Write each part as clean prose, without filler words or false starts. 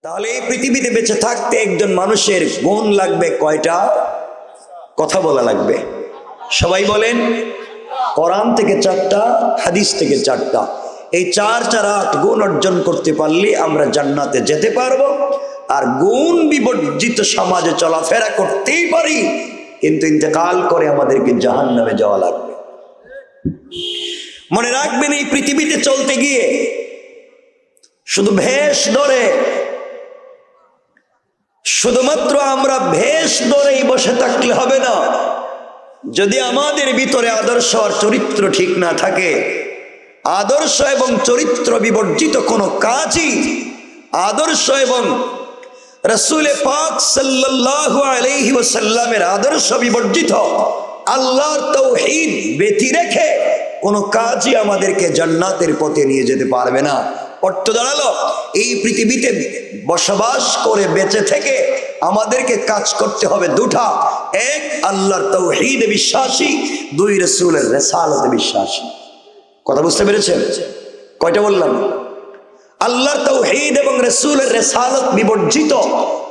তাহলে এই পৃথিবীতে বেঁচে থাকতে একজন মানুষের গুণ লাগবে কয়টা? কথা বলা লাগবে। সবাই বলেন, কোরআন থেকে 4টা, হাদিস থেকে 4টা। এই 4 গুণ অর্জন করতে পারলে আমরা জান্নাতে যেতে পারবো। আর গুণ বিবর্জিত সমাজে চলাফেরা করতেই পারি, কিন্তু ইন্তেকাল করে আমাদেরকে জাহান্নামে যাওয়া লাগবে। মনে রাখবেন, এই পৃথিবীতে চলতে গিয়ে শুধু ভেষ ধরে, শুধুমাত্র আমরা ভেষ ধরেই বসে থাকলে হবে না। যদি আমাদের ভিতরে আদর্শ আর চরিত্র ঠিক না থাকে, আদর্শ এবং চরিত্র বিবর্জিত কোনো কাজই, আদর্শ এবং রাসূল পাক সাল্লাল্লাহু আলাইহি ওয়াসাল্লামের আদর্শ বিবর্জিত, আল্লাহর তাওহীদ ব্যতি রেখে কোনো কাজই আমাদেরকে জান্নাতের পথে নিয়ে যেতে পারবে না। অর্থ দাঁড়ালো, এই পৃথিবীতে বসবাস করে বেঁচে থেকে আমাদেরকে কাজ করতে হবে দুটা: এক, আল্লাহর তাওহীদে বিশ্বাসী; 2, রাসূলের রিসালাতে বিশ্বাসী। কথা বুঝতে পেরেছেন? কয়টা বললাম? আল্লাহর তাওহীদ এবং রাসূলের রিসালাত বিবর্জিত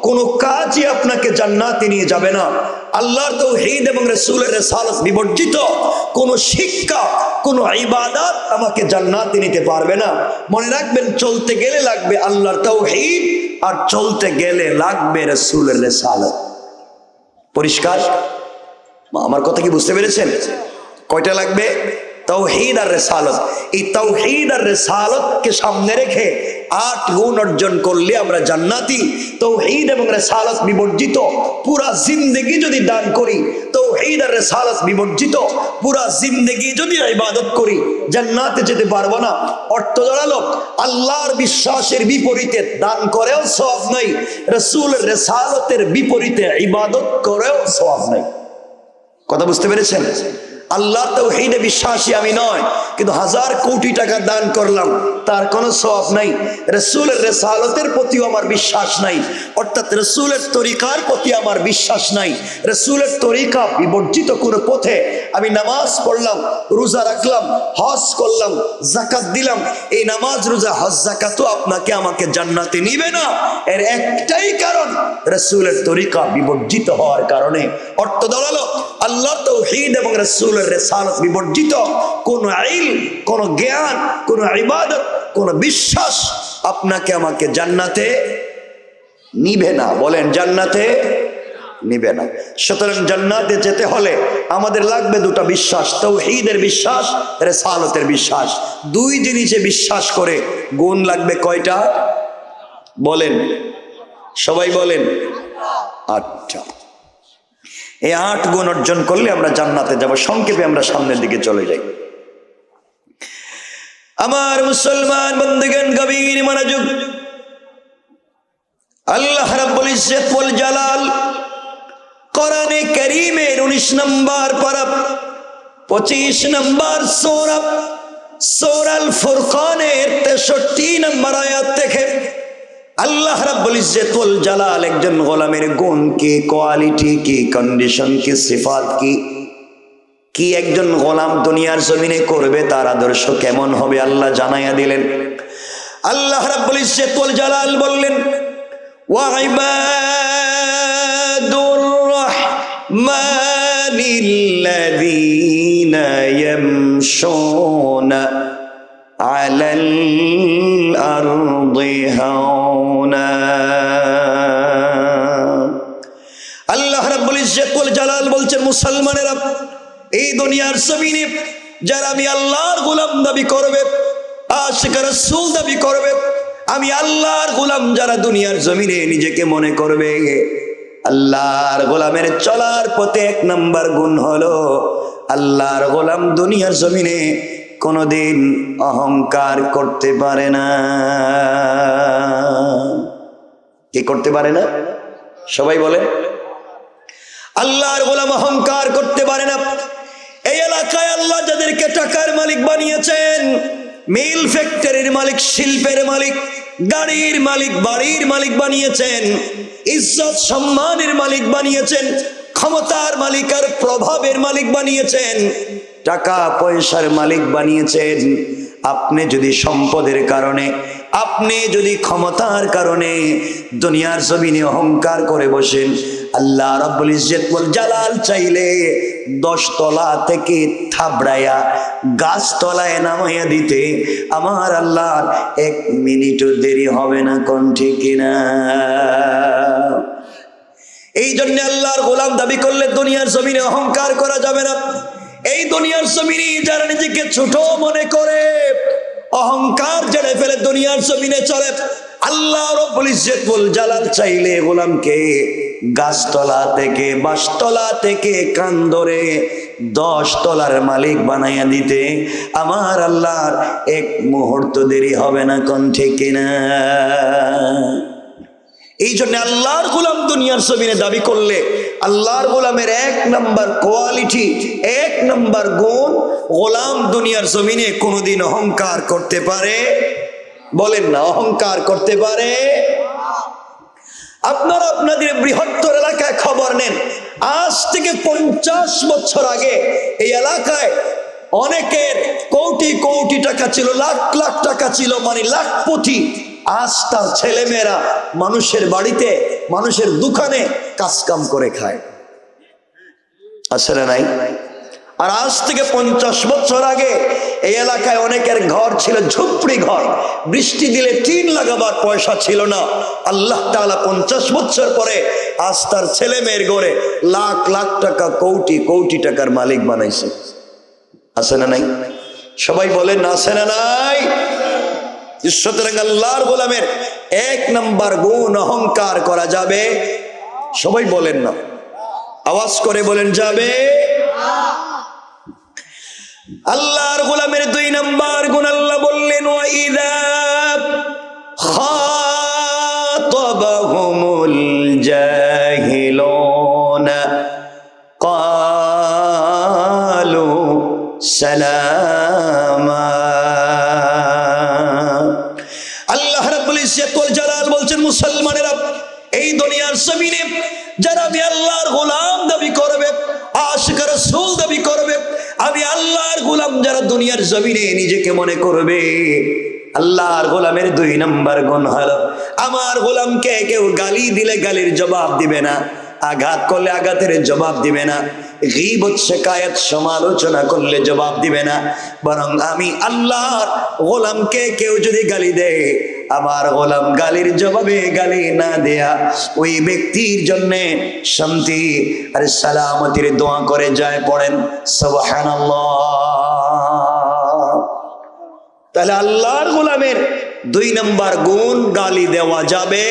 কোনো কাজই আপনাকে জান্নাতে নিয়ে যাবে না। আল্লাহর তাওহীদ এবং রাসূলের রিসালাত বিবর্জিত কোনো শিক্ষা, কোনো ইবাদত আমাকে জান্নাতে নিতে পারবে না। মনে রাখবেন, চলতে গেলে লাগবে আল্লাহর তাওহীদ, আর চলতে গেলে লাগবে রাসূলের রিসালাত। পরিষ্কার? আমার কথা কি বুঝতে পেরেছেন? কয়টা লাগবে? তাওহীদ আর রিসালাত। এই তাওহীদ আর রিসালাতকে সামনে রেখে 8 গুণ অর্জন করলে আমরা জান্নাতি। তাওহীদ এবং রিসালাত বিবর্জিত পুরা জিন্দেগি যদি দান করি, তাওহীদ আর রিসালাত বিবর্জিত পুরা জিন্দেগি যদি ইবাদত করি, জান্নাতে যেতে পারবো না। অর্থ দাঁড়ালো, আল্লাহর বিশ্বাসের বিপরীতে দান করেও সওয়াব নাই, রাসূলের রিসালাতের বিপরীতে ইবাদত করেও সওয়াব নাই। কথা বুঝতে পেরেছেন? আল্লাহ তাওহীদে বিশ্বাসী আমি নয়, কিন্তু 1000 কোটি টাকা দান করলাম, তার কোনো সওয়াব নাই। রাসূলের রিসালাতের প্রতিও আমার বিশ্বাস নাই, অর্থাৎ রাসূলের তরিকার প্রতি আমার বিশ্বাস নাই। রাসূলের তরিকা বিবর্জিত কোনো পথে আমি নামাজ পড়লাম, রোজা রাখলাম, হজ করলাম, যাকাত দিলাম, এই নামাজ, রোজা, হজ, যাকাতও আপনাকে আমাকে জান্নাতে নিবে না। এর একটাই কারণ, রাসূলের তরিকা বিবর্জিত হওয়ার কারণে। অর্থ দাঁড়ালো, আল্লাহ তাওহীদ এবং রাসূলের রিসালাত বিবর্জিত কোন ইলম, কোন জ্ঞান, কোন ইবাদত, কোন বিশ্বাস আপনাকে আমাকে জান্নাতে নিবে না। বলেন, জান্নাতে নিবে না। সুতরাং জান্নাতে যেতে হলে আমাদের লাগবে দুটা বিশ্বাস: তাওহীদের বিশ্বাস, রিসালাতের বিশ্বাস। 2 জিনিসে বিশ্বাস করে গুণ লাগবে কয়টা? বলেন, সবাই বলেন। 8টা। এই 8 গুণ অর্জন করলে আমরা জান্নাতে যাব। সংক্ষেপে আমরা সামনের দিকে চলে যাই। আমার মুসলমান বন্ধুগণ, গভীর মনোযোগ। আল্লাহ রাব্বুল ইজ্জত ওয়াল জালাল কোরআনে কারীমের 19 নম্বর পারা 25 নম্বর সূরা, সূরাল ফুরকানের 63 নম্বর আয়াত থেকে আল্লাহ রাব্বুল ইজ্জত ওয়াল জালাল একজন গোলামের গুণ কি, কোয়ালিটি কি, কন্ডিশন কি, সিফাত কি, কি একজন গোলাম দুনিয়ার জমিনে করবে, তার আদর্শ কেমন হবে আল্লাহ জানাইয়া দিলেন। আল্লাহ রাব্বুল ইজ্জত ওয়াল জালাল বললেন, ওয়া ইবাদুর রাহমানিল্লাযীনা ইয়ামশুনা আলাল আরদি হাওনা। আল্লাহ রাব্বুল ইজ্জত ওয়াল জালাল বলছেন, মুসলমানেরা, এই দুনিয়ার জমিনে যারা আমি আল্লাহর গোলাম দাবি করবে, আশিক রাসূল দাবি করবে, আমি আল্লাহর গোলাম যারা দুনিয়ার জমিনে নিজেকে মনে করবে, আল্লাহর গোলামের চলার পথে 1 নম্বর গুণ হলো, আল্লাহর গোলাম দুনিয়ার জমিনে কোনদিন অহংকার করতে পারে না। কি করতে পারে না? সবাই বলে, আল্লাহর গোলাম অহংকার করতে পারে না। এই এলাকায় আল্লাহ যাদেরকে টাকার মালিক বানিয়েছেন, মিল ফ্যাক্টরির মালিক, শিল্পের মালিক, গাড়ির মালিক, বাড়ির মালিক বানিয়েছেন, ইজ্জত সম্মানের মালিক বানিয়েছেন, ক্ষমতার মালিক আর প্রভাবের মালিক বানিয়েছেন, টাকা পয়সার মালিক বানিয়েছেন। আপনি যদি সম্পদের কারণে আপনি যদি ক্ষমতার কারণে দুনিয়ার জমিনে অহংকার করে বসেন, আল্লাহ রাব্বুল ইজ্জত ওয়াল জালাল চাইলে 10 তলা থেকে থাবড়াইয়া গাছ তলায় নামাইয়া দিতে আমার আল্লাহর 1 মিনিটও দেরি হবে না। কোন ঠিক কিনা? এই জন্য আল্লাহর গোলাম দাবি করলে দুনিয়ার জমিনে অহংকার করা যাবে না। এই দুনিয়ার জমিনে যারা নিজেকে ছোট মনে করে অহংকার জেনে ফেলে দুনিয়ার জমিনে চলে, আল্লাহ রাব্বুল ইজ্জত ওয়াল জালাল চাইলে গোলামকে গাছতলা থেকে বাঁশতলা থেকে কান ধরে 10 তলার মালিক বানাইয়া দিতে আমার আল্লাহর 1 মুহূর্ত দেরি হবে না। কোন ঠিক কিনা? এই জন্য আল্লাহর গোলাম দুনিয়ার জমিনে দাবি করলে আল্লাহর গোলামের 1 নম্বর কোয়ালিটি, 1 নম্বর গুণ, গোলাম দুনিয়ার জমিনে কোনোদিন অহংকার করতে পারে? বলেন না, অহংকার করতে পারে? আপনারা আপনাদের বৃহত্তর এলাকায় খবর নেন, আজ থেকে 50 বছর আগে এই এলাকায় অনেকের কোটি কোটি টাকা ছিল, লাখ লাখ টাকা ছিল, মানে লাখপতি। আজ তার ছেলেমেয়েরা মানুষের বাড়িতে, মানুষের দোকানে কাজ কাম করে খায়, আছে না নাই? আর আজ থেকে 50 বছর আগে এই এলাকায় অনেকের ঘর ছিল ঝুপড়ি ঘর, বৃষ্টি দিলে টিন লাগাবার পয়সা ছিল না। আল্লাহ তাআলা 50 বছর পরে আজ তার ছেলে মেয়ের ঘরে লাখ লাখ টাকা, কোটি কোটি টাকার মালিক বানাইছে, আছে না নাই? সবাই বলেন না, আছে না নাই? সুতরাং আল্লাহর গোলামের 1 নম্বর গুণ অহংকার করা যাবে? সবাই বলেন না, আওয়াজ করে বলেন যাবে? আল্লাহর গোলামের 2 নম্বর গুণ আল্লাহ বললেন ওয়াইদা খাতাবাহুমুল জাহিলুনা ক্বালু সালামা। আল্লাহ রাব্বুল ইজ্জত ওয়াল জালাল বলছেন, মুসলমানেরা এই দুনিয়ার জমিনে যারা আমি আল্লাহর গোলাম দাবি করবে, আশিক রাসূল দাবি করবে, আমি আল্লাহর গোলাম যারা দুনিয়ার জমিনে নিজেকে মনে করবে, আল্লাহর গোলামের 2 নম্বর গুণ হলো আমার গোলামকে কেউ গালি দিলে গালির জবাব দিবে না, আঘাত করলে আঘাতের জবাব দিবে না, গীবত শিকায়াত সমালোচনা করলে জবাব দিবে না, বরং আমি আল্লাহর গোলামকে কেউ যদি গালি দেয়, আমার গোলাম গালির জবাবে গালি না দেয়া ওই ব্যক্তির জন্য শান্তি আর সালামতির দোয়া করে যায়। পড়েন সুবহানাল্লাহ। তাহলে আল্লাহর গোলামের 2 নম্বর গুণ, গালি দেওয়া যাবে?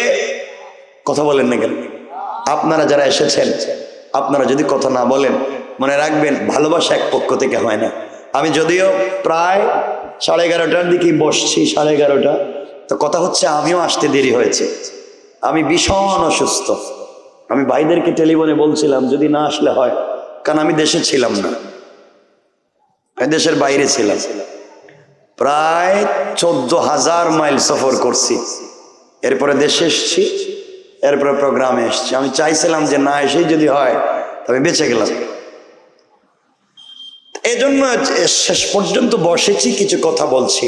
কথা বলেন না কেন? আপনারা যারা এসেছেন, আপনারা যদি কথা না বলেন, মনে রাখবেন ভালোবাসা এক পক্ষ থেকে হয় না। আমি যদিও প্রায় 11:30টার দিকে বসছি, 11:30টা, তো কথা হচ্ছে আমিও আসতে দেরি হয়েছে, আমি ভীষণ অসুস্থ। আমি ভাইদেরকে টেলিফোনে বলছিলাম যদি না আসলে হয়, কারণ আমি দেশে ছিলাম না, দেশের বাইরে ছিলাম, প্রায় 14,000 মাইল সফর করছি, এরপরে দেশে এসছি, এরপরে প্রোগ্রামে এসছি। আমি চাইছিলাম যে না এসেই যদি হয় তবে বেঁচে গেলাম, এই জন্য শেষ পর্যন্ত বসেছি, কিছু কথা বলছি।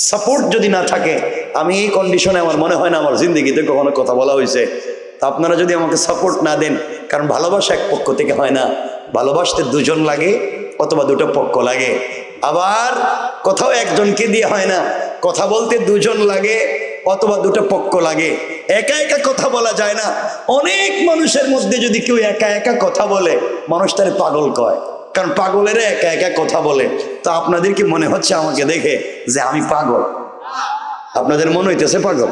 সাপোর্ট যদি না থাকে, আমি এই কন্ডিশনে আমার মনে হয় না আমার জিন্দগিতে কখনো কথা বলা হয়েছে। তা আপনারা যদি আমাকে সাপোর্ট না দেন, কারণ ভালোবাসা এক পক্ষ থেকে হয় না, ভালোবাসতে 2 জন লাগে অথবা 2টো পক্ষ লাগে। আবার কোথাও একজনকে দিয়ে হয় না, কথা বলতে 2 জন লাগে অথবা 2টো পক্ষ লাগে। একা একা কথা বলা যায় না। অনেক মানুষের মধ্যে যদি কেউ একা একা কথা বলে, মানুষ তার পাগল কয়, কারণ পাগলেরা একা একা কথা বলে। তো আপনাদের কি মনে হচ্ছে আমাকে দেখে যে আমি পাগল? আপনাদের মনে হইতেছে পাগল?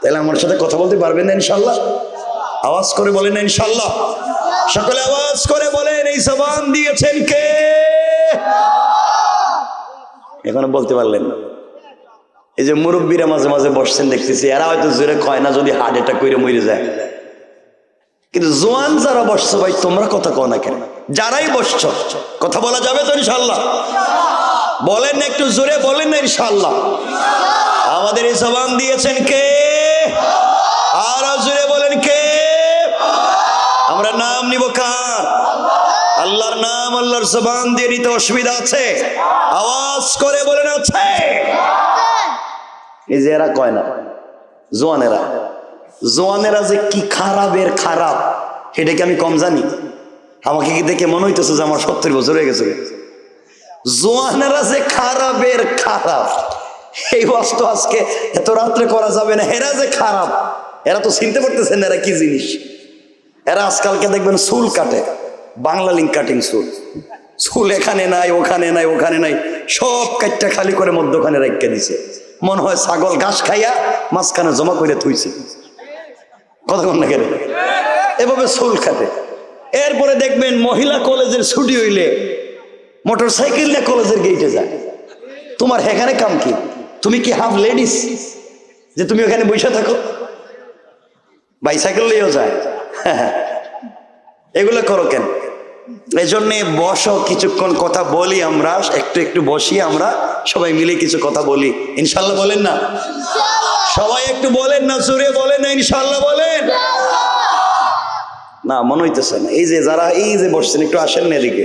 তাহলে আমার সাথে কথা বলতে পারবেন না ইনশাল্লাহ? আওয়াজ করে বলেন না ইনশাল্লাহ? সকলে আওয়াজ করে বলেন এই জবান দিয়েছেন কে? এখনো বলতে পারলেন না? এই যে মুরব্বীরা মাঝে মাঝে বসছেন দেখতেছি, এরা হয়তো জোরে কয় না যদি হার্ট অ্যাটাক করে মরে যায়, কিন্তু জোয়ান যারা বসছো ভাই তোমরা কথা কও না কেন? যারাই বসছো কথা বলা যাবে তো ইনশাল্লাহ? বলেন না একটু জোরে, বলেন না ইনশাল্লাহ? আমাদের এই জবান দিয়েছেন কে? আরো জোরে বলেন কে? আমরা নাম নিব কার? আল্লাহর নাম, আল্লাহর জবান দিয়ে নিতে অসুবিধা আছে? আওয়াজ করে বলেন আছে? এই যে এরা কয় না, জোয়ানেরা, জোয়ানেরা যে কি খারাপের খারাপ এটা কি আমি কম জানি? আমাকে কি দেখে মনে হইতেছে যে আমার 70 বছর হয়ে গেছে? জোয়ানেরা যে খারাপের খারাপ, এই বস্তু আজকে এত রাত্রে করা যাবে না। এরা যে খারাপ, এরা তো চিনতে পারতেছেন এরা কি জিনিস। এরা আজকালকে দেখবেন চুল কাটে, বাংলা লিঙ্ক কাটিং চুল, চুল এখানে নাই ওখানে নাই ওখানে নাই, সব কাটটা খালি করে মধ্যখানে রেখে দিছে। মনে হয় ছাগল ঘাস খাইয়া মাঝখানে জমা করে থুইছে। কথা কন না কেন? এভাবে চুল কাটে। এরপরে দেখবেন মহিলা কলেজের ছুটি হইলে মোটর সাইকেল নিয়ে কলেজের গেটে যায়। তোমার এখানে কাম কি? তুমি কি হাফ লেডিস যে তুমি ওখানে বসে থাকো? বাইসাইকেল নিয়েও যায়। এগুলো করো কেন? এই জন্যে বসো, কিছুক্ষণ কথা বলি আমরা, একটু একটু বসি আমরা সবাই মিলে কিছু কথা বলি, ইনশাল্লাহ বলেন না? সবাই একটু বলেন না, জোরে বলেন না ইনশাল্লাহ বলেন না? মনে হইতেছে না। এই যে যারা এই যে বসছেন একটু আসেন না এদিকে,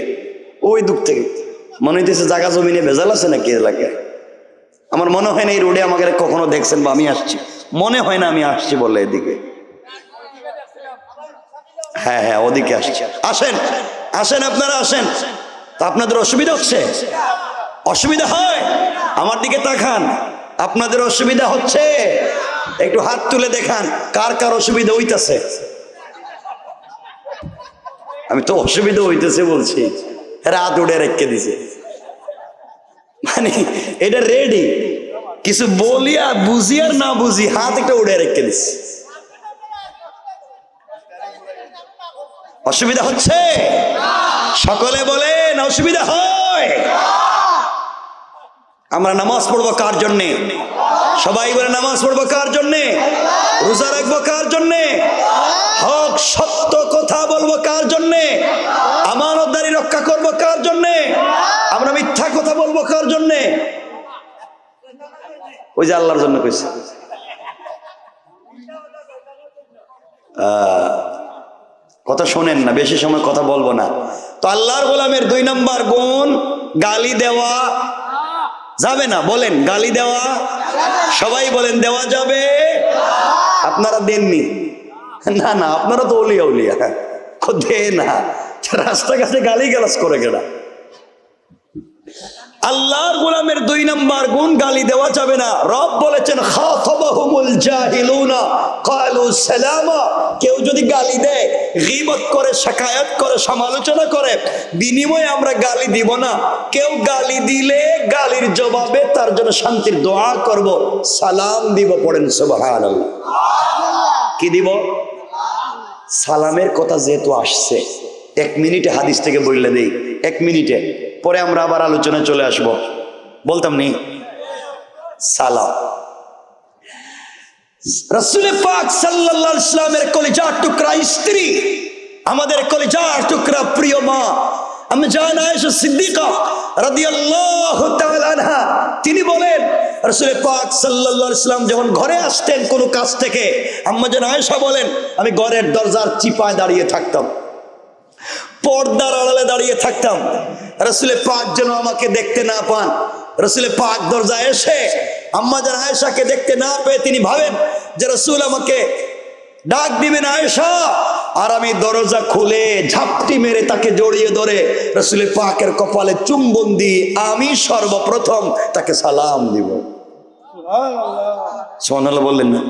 ওই দিক থেকে মনে হইতেছে জায়গা জমিনে ভেজাল আছে নাকি এলাকায়। আমার মনে হয় না এই রোডে আমাকে কখনো দেখছেন বা আমি আসছি, মনে হয় না আমি আসছি বলে এদিকে। হ্যাঁ হ্যাঁ ওদিকে আসছে। আসেন আসেন আপনারা আসেন। তা আপনাদের অসুবিধা হচ্ছে? অসুবিধা হয়? আমার দিকে তাকান। আপনাদের অসুবিধা হচ্ছে? একটু হাত তুলে দেখান কার কার অসুবিধা হইতেছে। আমি তো অসুবিধা হইতেছে বলছি, রাত উড়ে রেখে দিছে। মানে এটা রেডি, কিছু বলি আর বুঝি আর না বুঝি হাত একটা উড়ে রেখে দিছে। অসুবিধা হচ্ছে? সকলে বলেন অসুবিধা হয়? আমরা নামাজ পড়বো কার জন্যে? সবাই বলে নামাজ পড়বো কার জন্যে? রোজা রাখবো কার জন্যে? হক সত্য কথা বলবো কার জন্যে? আমানতদারি রক্ষা করবো কার জন্যে? আমরা মিথ্যা কথা বলবো কার জন্যে? ওই যে আল্লাহর জন্য কইছে। কথা শোনেন না, বেশি সময় কথা বলবো না। তো আল্লাহর গোলামের 2 নম্বর গুণ গালি দেওয়া যাবে না। বলেন গালি দেওয়া, সবাই বলেন দেওয়া যাবে। আপনারা দেননি না? না আপনারা তো ওলিয়া উলিয়া দে না, রাস্তাঘাটে গালি গালাজ করে গেলা। আল্লাহর গোলামের 2 নম্বর গুণ গালি দেওয়া যাবে না। রব বলেছেন খাতাবাহুমুল জাহিলুনা ক্বালু সালামা। কেউ যদি গালি দেয়, গীবত করে, শিকায়াত করে, সমালোচনা করে, বিনিময়ে আমরা গালি দিব না। কেউ গালি দিলে গালির জবাবে তার জন্য শান্তির দোয়া করব, সালাম দিব। পড়েন সুবহানাল্লাহ। কি দিব? সালামের কথা যেহেতু আসছে, 1 মিনিটে হাদিস থেকে বললে দেই, 1 মিনিটে, পরে আমরা আবার আলোচনায় চলে আসব। বলতাম নি সালাম। রাসূল পাক সাল্লাল্লাহু আলাইহি ওয়াসাল্লামের কলিজার টুকরা স্ত্রী, আমাদের কলিজার টুকরা প্রিয় মা আম্মা জান আয়েশা সিদ্দিকা রাদিয়াল্লাহু তাআলা আনহা, তিনি বলেন রাসূল পাক সাল্লাল্লাহু আলাইহি ওয়াসাল্লাম যখন ঘরে আসতেন কোনো কাজ থেকে, আম্মা জান আয়েশা বলেন আমি ঘরের দরজার চিপায় দাঁড়িয়ে থাকতাম, পর্দার আড়ালে দাঁড়িয়ে থাকতাম, রাসূল পাক যেন আমাকে দেখতে না পান। রাসূল পাক দরজায় এসে আম্মা জান আয়েশাকে দেখতে না পেয়ে তিনি ভাবেন যে রাসূল আমাকে ডাক দিবেন আয়েশা, আর আমি দরজা খুলে ঝাপটি মেরে তাকে জড়িয়ে ধরে রাসূল পাকের কপালে চুম্বন দিয়ে আমি সর্বপ্রথম তাকে সালাম দিব। সুবহানাল্লাহ বললেন না?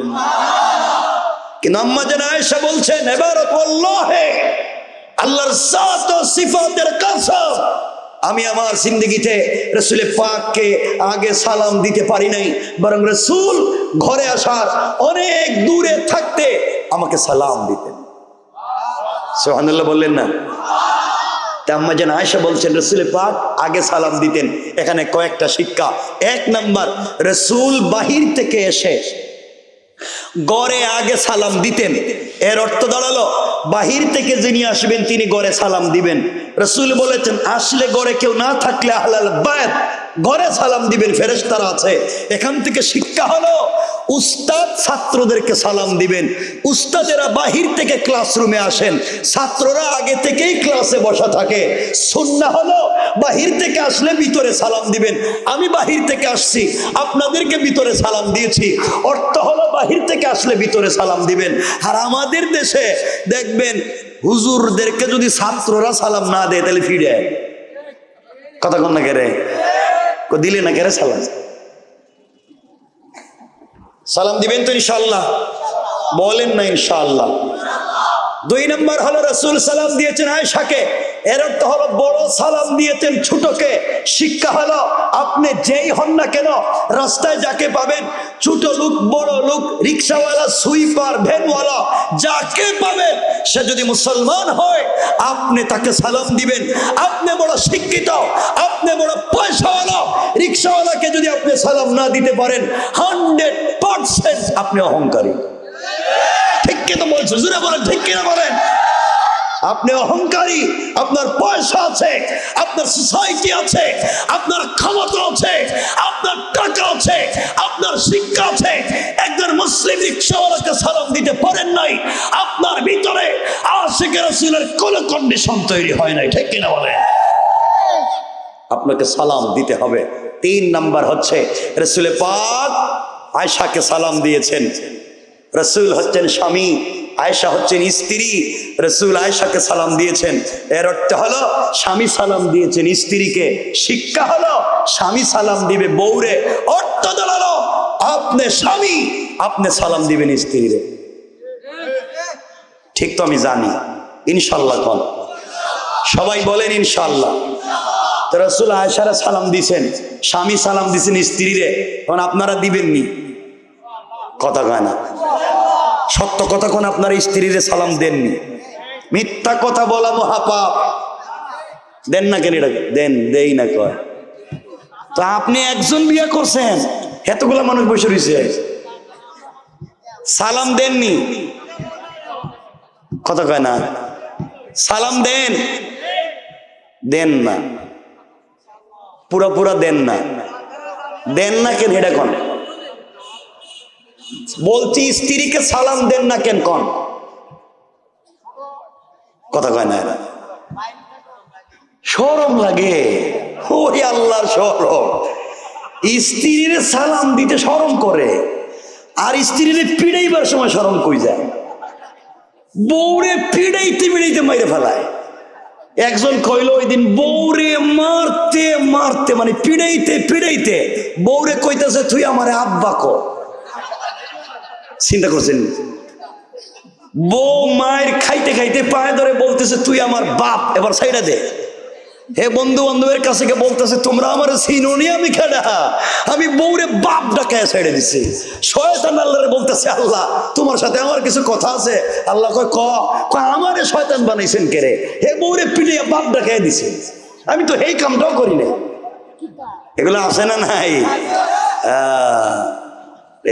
কিন্তু আম্মা জান আয়েশা বলছেন ইবারত আল্লাহে, আল্লাহর জাত ও সিফাতের কসম, আমি আমার জিন্দেগিতে রাসূল পাককে আগে সালাম দিতে পারি নাই, বরং রাসূল ঘরে আসার অনেক দূরে থাকতে আমাকে সালাম দিতেন। সুবহানাল্লাহ বললেন না? আম্মা জান আয়েশা বলছেন রাসূল পাক আগে সালাম দিতেন। এখানে কয়েকটা শিক্ষা। 1 নাম্বার, রাসূল বাহির থেকে এসে গড়ে আগে সালাম দিতেন। এর অর্থ দাঁড়ালো বাহির থেকে যিনি আসবেন তিনি গড়ে সালাম দিবেন। রাসূল বলেছেন আসলে গড়ে কেউ না থাকলে আহলাল বাইত ঘরে সালাম দিবেন, ফেরেশতারা আছে। এখান থেকে শিক্ষা হলো উস্তাদ ছাত্রদেরকে সালাম দিবেন। উস্তাদেরা বাহির থেকে ক্লাসরুমে আসেন, ছাত্ররা আগে থেকেই ক্লাসে বসা থাকে। সুন্নাহ হলো বাহির থেকে আসলে ভিতরে সালাম দিবেন। আমি বাহির থেকে আসছি, আপনাদেরকে ভিতরে সালাম দিয়েছি, অর্থ হলো বাহির থেকে আসলে ভিতরে সালাম দিবেন। আর আমাদের দেশে দেখবেন হুজুরদেরকে যদি ছাত্ররা সালাম না দেয় তাহলে ফিরে কথা কন না কেরে, দিলে না কেরে সালাম। সালাম দিবেন তো ইনশাআল্লাহ? বলেন না ইনশাআল্লাহ? 2 নম্বর হলো রাসূল সালাম দিয়েছেন আয়েশাকে, এর অর্থ হলো বড় সালাম দিয়েছেন ছোটকে। শিক্ষা হলো আপনি যেই হন না কেন, রাস্তায় যাকে পাবেন, ছোট লোক বড় লোক, রিক্সাওয়ালা সুইপার ভ্যানওয়ালা, যাকে পাবেন সে যদি মুসলমান হয় আপনি তাকে সালাম দিবেন। আপনি বড় শিক্ষিত, আপনি বড় পয়সাওয়ালা, রিক্সাওয়ালাকে যদি আপনি সালাম না দিতে পারেন 100% আপনি অহংকারী। ঠিক কিনা বলছো? জোরে বলেন, ঠিক কিনা বলেন? আপনি অহংকারী। আপনার পয়সা আছে, আপনার সোসাইটি আছে, আপনার ক্ষমতা আছে, আপনার টাকা আছে, আপনার শিক্ষা আছে, একজন মুসলিম রিকশাওয়ালাকে সালাম দিতে পারেন নাই, আপনার ভিতরে আশিকে রাসূলের কোন কন্ডিশন তৈরি হয় নাই। ঠিক কিনা বলেন? আপনাকে সালাম দিতে হবে। 3 নাম্বার হচ্ছে রাসূল পাক আয়েশাকে সালাম দিয়েছেন। রাসূল হচ্ছেন স্বামী, আয়েশা হচ্ছেন স্ত্রী। রাসূল আয়েশাকে সালাম দিয়েছেন, এর অর্থ হলো স্বামী সালাম দিয়েছেন স্ত্রীকে। শিক্ষা হলো স্বামী সালাম দিবে বউরে, অর্থ দাঁড়ালো আপনি স্বামী, আপনি সালাম দিবেন স্ত্রীরে। ঠিক তো? আমি জানি ইনশাআল্লাহ কোন সবাই বলেন ইনশাআল্লাহ। তো রাসূল আয়েশারে সালাম দিয়েছেন, স্বামী সালাম দিয়েছেন স্ত্রীরে, তখন আপনারা দিবেননি? কথা কয় না, সত্য কথা কোন আপনার স্ত্রীরে সালাম দেননি, মিথ্যা কথা বলা মহাপাপ। দেন না কেন? এটা দেন, দেই না কয়। তো আপনি একজন বিয়ে করছেন, এতগুলা মানুষ বসে রয়েছে, সালাম দেননি? কথা কয় না, সালাম দেন, দেন না, পুরা দেন না। দেন না কেন এটা কোন? বলছি স্ত্রীকে সালাম দেন না কেন কোন? কথা কয় না। শরম লাগে, ওই আল্লাহর শরম। স্ত্রীর সালাম দিতে শরম করে, আর স্ত্রীর পিড়াইবার সময় শরম কই যায়? বউরে পিড়াইতে পিড়াইতে মাইরে ফেলায়। একজন কইল ওই দিন বউরে মারতে মারতে, মানে পিড়াইতে পিড়াইতে বউরে কইতেছে তুই আমারে আব্বা কর। চিন্তা করছেন? বউ মায়ের খাইতে খাইতে পায়ে ধরে বলতেছে তুই আমার বাপ, এবার সাইডা দে। হে বন্ধু বান্ধবের কাছে বলতেছে তোমরা আমার চিনোনি, আমি খেডা, আমি বউরে বাপ ডাকায় সাইডে দিছি। শয়তান আল্লাহরে বলতেছে আল্লাহ তোমার সাথে আমার কিছু কথা আছে। আল্লাহ কয় কয় আমারে শয়তান বানাইছেন কে রে? হে বউরে পিটিয়ে বাপ ডাকায় দিছে, আমি তো এই কামটাও করি না। এগুলো আছে না নাই?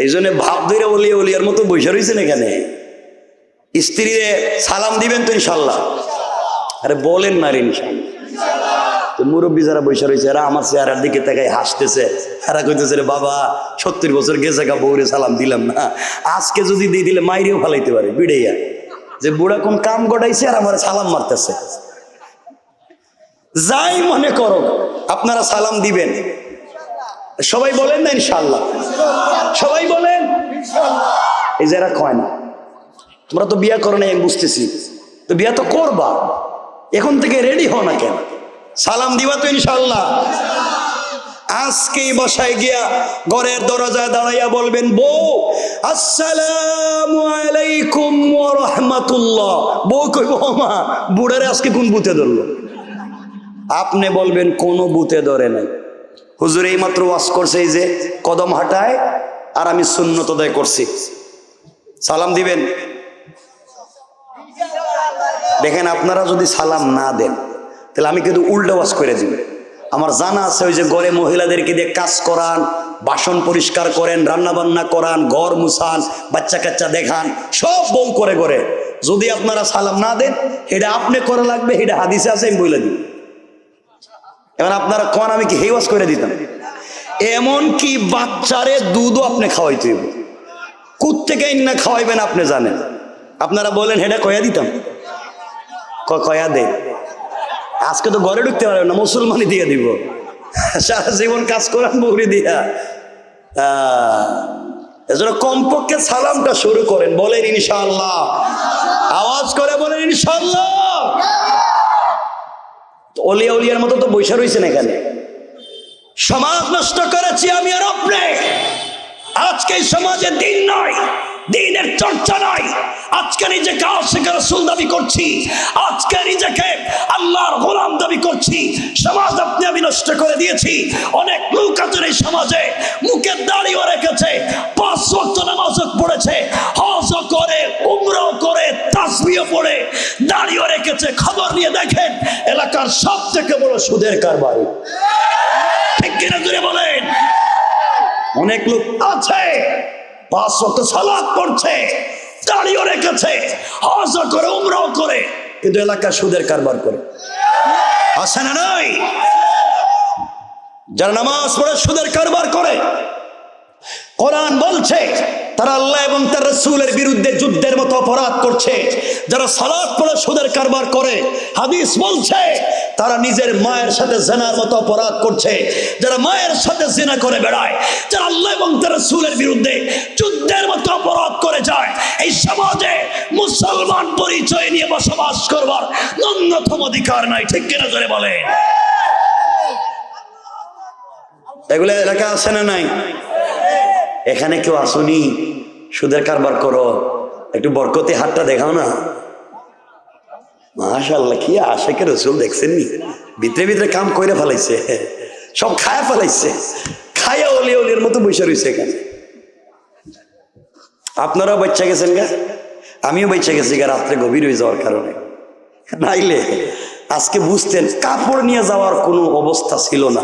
এই জন্য ভাব ধরে বলি ওলিয়ার মতো বসে রয়েছেন এখানে। স্ত্রীরে সালাম দিবেন তো ইনশাল্লাহ? আরে বলেন না রে ইনশাল্লাহ। তো মুরব্বী যারা বসে রয়েছে এরা আমার চেহারার দিকে তাকাই হাসতেছে, এরা কইতেছে রে বাবা 70 বছর গেছে গা, বউরে সালাম দিলাম না, আজকে যদি দিয়ে দিলে মাইরেও ফালাইতে পারে বিড়াইয়া, যে বুড়া কোন কাম গড়াইছে আর আমার সালাম মারতেছে। যাই মনে করো আপনারা সালাম দিবেন। সবাই বলেন না ইনশাআল্লাহ? সবাই বলেন এই যারা কয় না তোমরা তো বিয়া করো না, আমি বুঝতেছি, তো বিয়া তো করবা, এখন থেকে রেডি হও না কেন? সালাম দিবা তো ইনশাআল্লাহ? আজকেই বাসায় গিয়া ঘরের দরজায় দাঁড়াইয়া বলবেন বউ আসসালামু আলাইকুম ওয়া রাহমাতুল্লাহ। বউ কইব মা বুড়ারে আজকে কোন বুতে ধরলো? আপনি বলবেন কোনো বুতে ধরে নাই, হুজুর এই মাত্র ওয়াজ করছে এই যে কদম হাঁটায়, আর আমি সুন্নত আদায় করছি। সালাম দিবেন? দেখেন আপনারা যদি সালাম না দেন তাহলে আমি কিন্তু উল্টা ওয়াজ করে দিব। আমার জানা আছে ওই যে ঘরে মহিলাদেরকে দিয়ে কাজ করান, বাসন পরিষ্কার করেন, রান্না বান্না করান, ঘর মুছান, বাচ্চা কাচ্চা দেখান, সব বউ করে করে। যদি আপনারা সালাম না দেন এটা আপনি করা লাগবে, এটা হাদিসে আছে, আমি বলে দিই। এবার আপনারা কোন আমি কি হেওয়াজ করে দিতাম? এমন কি বাচ্চারে দুধও আপনি খাওয়াইতে হইব, কোত্থেকে না খাওয়াইবেন আপনি জানেন। আপনারা বলেন হেডা কয়া দিতাম, কয়া দে। আজকে তো ঘরে ঢুকতে পারবেন না, মুসলমানই দিয়ে দিব, সারা জীবন কাজ করান বৌরি দিয়া। এজন্য কমপক্ষে সালামটা শুরু করেন, বলেন ইনশাআল্লাহ, আওয়াজ করে বলেন ইনশাআল্লাহ। অলিয়া উলিয়ার মতো তো বৈশা রয়েছেন এখানে। সমাজ নষ্ট করেছি আমি আর আপনি। আজকে এই সমাজে দিন নয়, দিনের চর্চা নয়। আজকে নিজেকে আশিক রাসূল দাবি করছি, আজকে নিজেকে আল্লাহর গোলাম দাবি করছি। সমাজ আপনি আমি নষ্ট করে দিয়েছি। অনেক লোক আছে এই সমাজে মুখে দাড়িও রেখেছে, 5 ওয়াক্ত নামাজও পড়েছে, হজও করে, উমরাও করে, তাসবিহও পড়ে, দাড়িও রেখেছে। খবর নিয়ে দেখেন এলাকার সব থেকে বড় সুদের কারবারি। ঠিক কিনা জুড়ে বলেন? অনেক লোক আছে 5 ওয়াক্ত সালাত পড়ছে, দাড়িও রেখেছে, হজও করে, উমরাও করে, কিন্তু এলাকার সুদের কারবার করে। আছে না নাই? যারা নামাজ পড়ে সুদের কারবার করে, কোরআন বলছে তারা আল্লাহ এবং তার রাসূলের বিরুদ্ধে যুদ্ধের মতো অপরাধ করছে। যারা সালাত পড়ে সুদের কারবার করে, হাদিস বলছে তারা নিজের মায়ের সাথে জিনার মতো অপরাধ করছে। যারা মায়ের সাথে জিনা করে বেড়ায়, যারা আল্লাহ এবং তার রাসূলের বিরুদ্ধে যুদ্ধের মতো অপরাধ করে যায়, এই সমাজে মুসলমান পরিচয় নিয়ে বসবাস করবার ন্যূনতম অধিকার নাই। ঠিক কিনা জোরে বলেন? এগুলো এলাকা আছে না নাই? এখানে কেউ আসুনি সুদের কারবার করো, একটু বরকতে হাতটা দেখাও না। মাশাআল্লাহ, কি আশিকের রাসূল দেখছেন নি, ভিতরে ভিতরে কাম কইরা ফেলাইছে, সব খায়া ফেলাইছে, খায়া অলি অলির মতো বসে রয়েছে এখানে। আপনারাও বাচ্চা গেছেন গা, আমিও বাচ্চা গেছি গা, রাত্রে গভীর হয়ে যাওয়ার কারণে। নাইলে আজকে বুঝতেন কাপড় নিয়ে যাওয়ার কোনো অবস্থা ছিল না।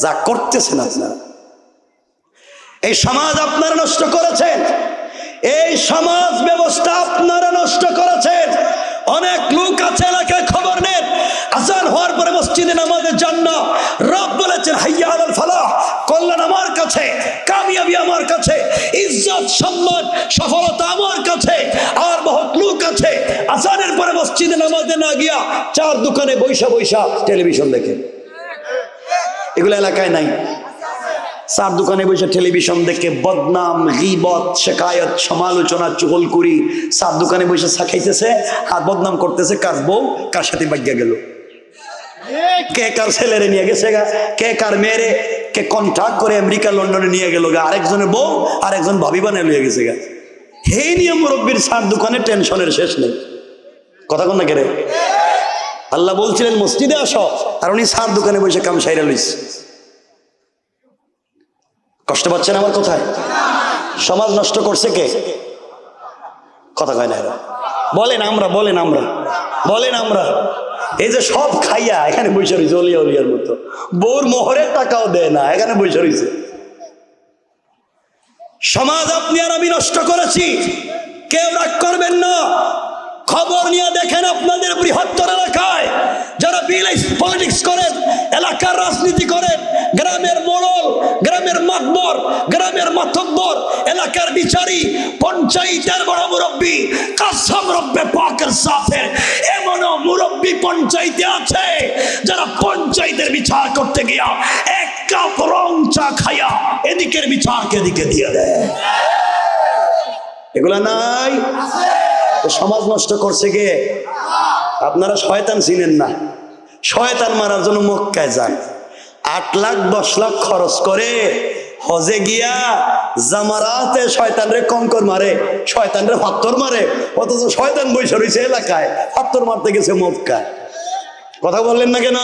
যা করতেছেন আপনারা, এই সমাজ আপনারা নষ্ট করেছেন, এই সমাজ ব্যবস্থা আপনারা নষ্ট করেছেন। অনেক লোক আছে এলাকায়, খবর নেন, আযান হওয়ার পরে মসজিদে নামাজে যান না। রব বলেছেন হাইয়া আলাল ফালাহ, কল্যাণ আমার কাছে, কামিয়াবি আমার কাছে, ইজ্জত সম্মান সফলতা আমার কাছে। আর বহুত লোক আছে আযানের পরে মসজিদে নামাজে না গিয়া চার দোকানে বৈশা বৈশা টেলিভিশন দেখে। এগুলো এলাকায় নাই? চার দোকানে বসে টেলিভিশন দেখে বদনাম, গীবত, শিকায়ত, সমালোচনা, চুগলখড়ি, চার দোকানে বসে চা খাইতেছে আর বদনাম করতেছে কার বউ কার সাথে বাগ্যা গেল, কে কার ছেলেরে নিয়ে গেছে গা, কে কার মেয়েরে কে কন্ট্রাক্ট করে আমেরিকা লন্ডনে নিয়ে গেল গা, আরেকজনের বউ আরেকজন ভাবি বানিয়ে লিয়ে গেছে গা। এই নিয়ে মুরব্বীর চার দোকানে টেনশনের শেষ নেই। কথা কোন না কেরে? আল্লাহ বলছিলেন মসজিদে আসো, আর উনি চার দোকানে বসে কাম সাইরা লইছে। কষ্ট পাচ্ছেন আমার কোথায়? সমাজ নষ্ট করছে কে? কথা কয় না এরা। বলেন আমরা, বলেন আমরা, বলেন আমরা। এই যে সব খাইয়া এখানে বসে রয়েছে অলিয়া উলিয়ার মতো, বউর মোহরের টাকাও দেয় না, এখানে বসে রয়েছে। সমাজ আপনি আর আমি নষ্ট করেছি, কেউ রাগ করবেন না। খবর নিয়ে দেখেন আপনাদের বৃহত্তর এলাকায় যারা পলিটিক্স করেন, এলাকার রাজনীতি করেন, গ্রামের মোড়ল, গ্রামের মাতবর, গ্রামের মাতব্বর, এলাকার বিচারী, পঞ্চায়েতের বড় মুরব্বী, কাসম রব্বে পাকের সাথে এমনও মুরব্বী পঞ্চায়েতে আছে যারা পঞ্চায়েতের বিচার করতে গিয়া এক কাপ রং চা খাইয়া এদিকের বিচারকে এদিকে দিয়ে দেয়। এগুলা নাই? সমাজ নষ্ট করছে কে? আপনারা শয়তান চিনেন না। শয়তান মারার জন্য মক্কায় যান, 8 লাখ 10 লাখ খরচ করে হজে গিয়া জামারাতে শয়তানরে কঙ্কর মারে, শয়তানরে পাথর মারে, অথচ শয়তান বসে রয়েছে এলাকায় পাথর মারতে গেছে মক্কায়। কথা বললেন না কেন?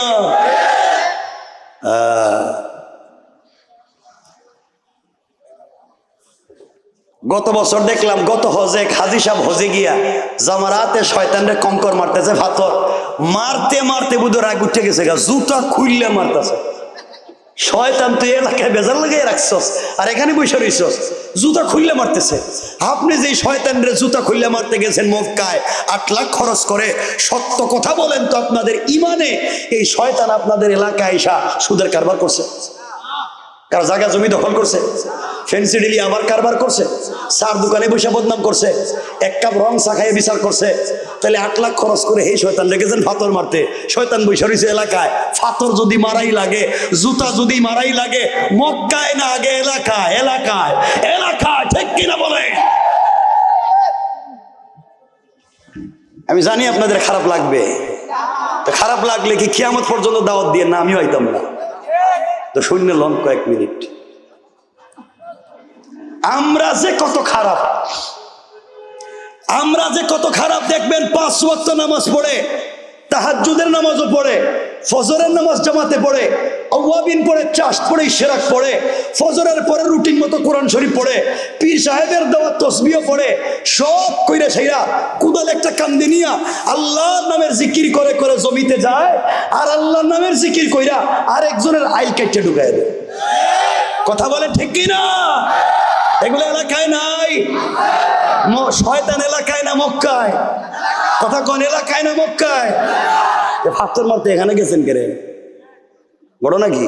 গত বছর দেখলাম, গত হজে হাজী সাহেব হজে গিয়া জামারাতে শয়তানরে কঙ্কর মারতেছে, পাথর মারতে মারতে বুধ রাগ উঠে গেছে গা, জুতা খুললে মারতেছে। শয়তান তুই এলাকায় বেজার লাগাই রাখছস আর এখানে বসে রইছস, জুতা খুললে মারতেছে। আপনি যে শয়তানরে জুতা খুললে মারতে গেছেন মক্কায় 8 লাখ খরচ করে, সত্য কথা বলেন তো আপনাদের ইমানে এই শয়তান আপনাদের এলাকায় এসা সুদের কারবার করছে? কার জায়গা জমি দখল করছে? ফেন্সি ডিলি আবার কারবার করছে? সার দোকানে বসে বদনাম করছে? এক কাপ রং চা খাইয়ে বিচার করছে? তাহলে 8 লাখ খরচ করে এই শয়তান রেখেছেন ফাতর মারতে। শয়তান বসে রয়েছে এলাকায়। ফাতর যদি মারাই লাগে, জুতা যদি মারাই লাগে, মক্কায় না আগে এলাকায়। এলাকায় এলাকায় ঠিক কিনা বলে? আমি জানি আপনাদের খারাপ লাগবে, তো খারাপ লাগলে কি কিয়ামত পর্যন্ত দাওয়াত দিয়ে না আমিও আইতাম না। তো শূন্য লন কয়েক মিনিট। আমরা যে কত খারাপ, আমরা যে কত খারাপ দেখবেন 5 ওয়াক্ত নামাজ পড়ে, তাহাজ্জুদের নামাজও পড়ে, ফজরের নামাজ জামাতে পড়ে, আওয়াবিন পড়ে, চাষ পড়ে, ইশরাক পড়ে, ফজরের পরে রুটিন মতো কোরআন শরীফ পড়ে, পীর সাহেবের দেওয়া তসবিহ পড়ে, সব কইরা সেইরা কুদাল একটা কান্দে নিয়া আল্লাহর নামের জিকির করে করে জমিতে যায়, আর আল্লাহর নামের জিকির কইরা আরেকজনের আইল কেটে ঢুকায় দেয়। কথা বলে ঠিক কিনা? এগুলো এলাকায় নাই। শয়তান এলাকায় না মক্কায়? কথা কোন এলাকায় না মক্কায়? ফাত্তর মারতে এখানে গেছেন কেরে? বড় নাকি?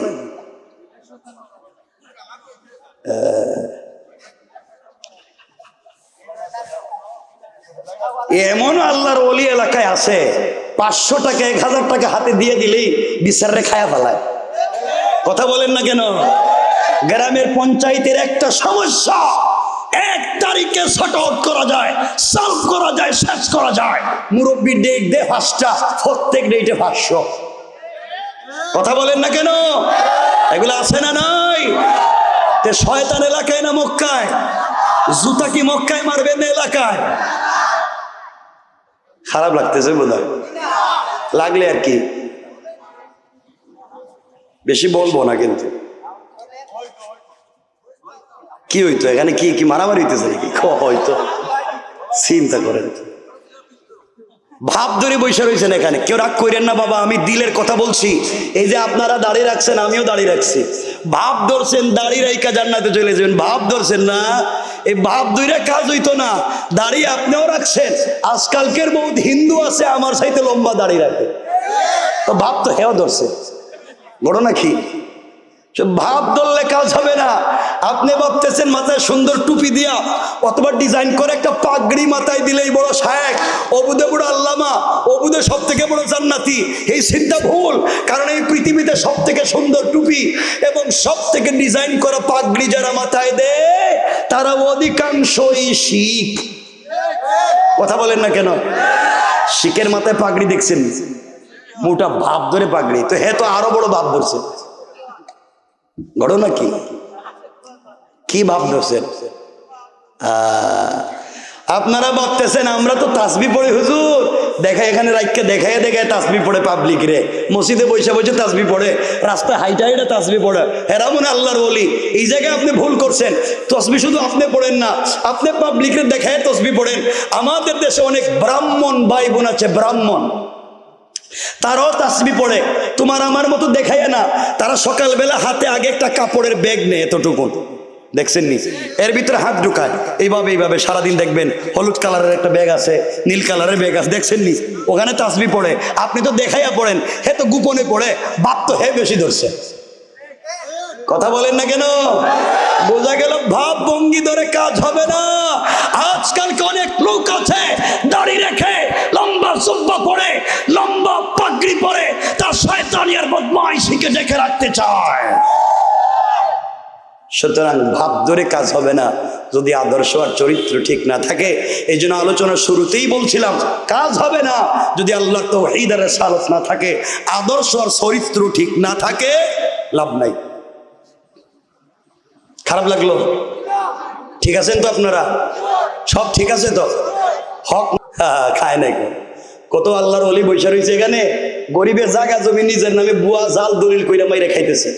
এমন আল্লাহর ওলি এলাকায় আছে 500 টাকা 1000 টাকা হাতে দিয়ে দিলেই বিচারে খায়া ফেলায়। কথা বলেন না কেন? গ্রামের পঞ্চায়েতের একটা সমস্যা 1 তারিখে শর্ট আউট করা যায়, সলভ করা যায়, শেষ করা যায়। মুরব্বী ডেট দে 5টা, প্রত্যেক ডেটে 500। কথা বলেন না কেন? এগুলো আছে না নাই? তে শয়তান এলাকায় না মক্কায়? জুতা কি মক্কায় মারবেন না এলাকায়? খারাপ লাগতেছে বোধহয়, লাগলে আর কি বেশি বলবো না। কিন্তু কি হইতো এখানে? কি কি মারামারি হইতেছে নাকি? হয়তো চিন্তা করেন। ভাব ধরে বসে রয়েছেন এখানে। কেউ রাগ করেন না বাবা, আমি দিলের কথা বলছি। এই যে আপনারা দাড়ি রাখছেন, আমিও দাড়ি রাখছি। ভাব ধরছেন, দাড়ি রাইকা জান্নাতে চলে যাবেন। ভাব ধরছেন না, এই ভাব ধরে কাজ হইতো না। দাড়ি আপনিও রাখছেন। আজকালকের বহুত হিন্দু আছে আমার সাথে লম্বা দাড়ি রাখে, তো ভাব তো হেও ধরছে। বড় নাকি? ভাব ধরলে কাজ হবে না। আপনি ভাবতেছেন মাথায় সুন্দর টুপি দিয়া অথবা ডিজাইন করে একটা পাগড়ি মাথায় দিলেই বড় শায়েখ, অবুদে বড় আল্লামা, অবুদে সব থেকে বড় জান্নাতি। এই চিন্তা ভুল। কারণ এই পৃথিবীতে সব থেকে সুন্দর টুপি এবং সব থেকে ডিজাইন করা পাগড়ি যারা মাথায় দেয় তারা অধিকাংশই শিখ। কথা বলেন না কেন? শিখের মাথায় পাগড়ি দেখছেন, মোটা ভাব ধরে পাগড়ি, তো হ্যাঁ তো আরো বড় ভাব ধরছে। বড় নাকি? কি ভাব ধরছেন? আপনারা ভাবতেছেন আমরা তো তাসবি পড়ি হুজুর, দেখা এখানে রাখকে দেখায় দেখায় তাসবি পড়ে পাবলিক রে, মসজিদে বসে বসে তাসবি পড়ে, রাস্তায় হাইটা হাইটা তাসবি পড়ে, হেরা মনে আল্লাহর ওলি। এই জায়গায় আপনি ভুল করছেন। তসবি শুধু আপনি পড়েন না, আপনি পাবলিকের দেখায় তসবি পড়েন। আমাদের দেশে অনেক ব্রাহ্মণ ভাই বোন আছে, ব্রাহ্মণ, তারাও তাসবি পড়ে, তোমার আমার মতো দেখায় না। তারা সকালবেলা হাতে আগে একটা কাপড়ের ব্যাগ নেয়, এতটুকু দেখছেন নি, এর ভিতরে হাত ঢুকায়, এইভাবে এইভাবে সারাদিন দেখবেন। হলুদ কালারের একটা ব্যাগ আছে, নীল কালারের ব্যাগ আছে, দেখছেন নি, ওখানে তাসবি পড়ে। আপনি তো দেখাইয়া পড়েন, হে তো গোপনে পড়ে, বাপ তো হে বেশি ধরছে। কথা বলেন না কেন? বোঝা গেল ভাব ভঙ্গি ধরে কাজ হবে না। আজকালকে অনেক লোক আছে দাড়ি রেখে, লম্বা সুব্বা পড়ে, লম্বা পাগড়ি পরে, তার শয়তানি আর বদমাইশিকে দেখে রাখতে চায়। সুতরাং ভাব ধরে কাজ হবে না যদি আদর্শ আর চরিত্র ঠিক না থাকে। এই জন্য আলোচনার শুরুতেই বলছিলাম কাজ হবে না যদি আল্লাহর তাওহীদ আর রিসালাত না থাকে, আদর্শ আর চরিত্র ঠিক না থাকে, লাভ নাই। খারাপ লাগলো? ঠিক আছেন তো আপনারা? সব ঠিক আছে তো? হক খায় নাই কত আল্লাহর ওলি বৈশা রয়েছে এখানে, গরিবের জায়গা জমি নিজের নামে বুয়া জাল দলিল কইরা মাইরা খাইতেছে।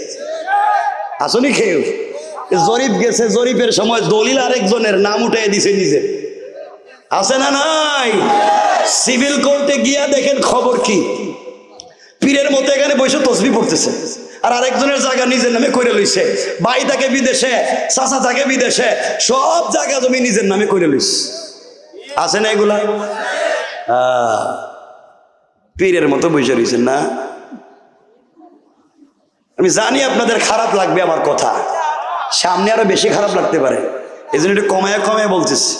আসনি খেয়ে জরিপ গেছে, জরিপের সময় দলিল আরেকজনের নাম উঠাই দিছে নিজে। আছে না নাই? সিভিল কোর্টে গিয়া দেখেন খবর কি, পীরের মতো এখানে বসে তসবিহ পড়তেছে, আর আরেকজনের জায়গা নিজের নামে করে লইছে। ভাই থাকে বিদেশে, চাচা থাকে বিদেশে, সব জায়গা জমি নিজের নামে করে লইস। আছে না এগুলা? পীরের মতো বসে রয়েছেন না? আমি জানি আপনাদের খারাপ লাগবে আমার কথা, সামনে আরো বেশি খারাপ লাগতে পারে, এই জন্য একটু কমায় কমায় বলতেছি।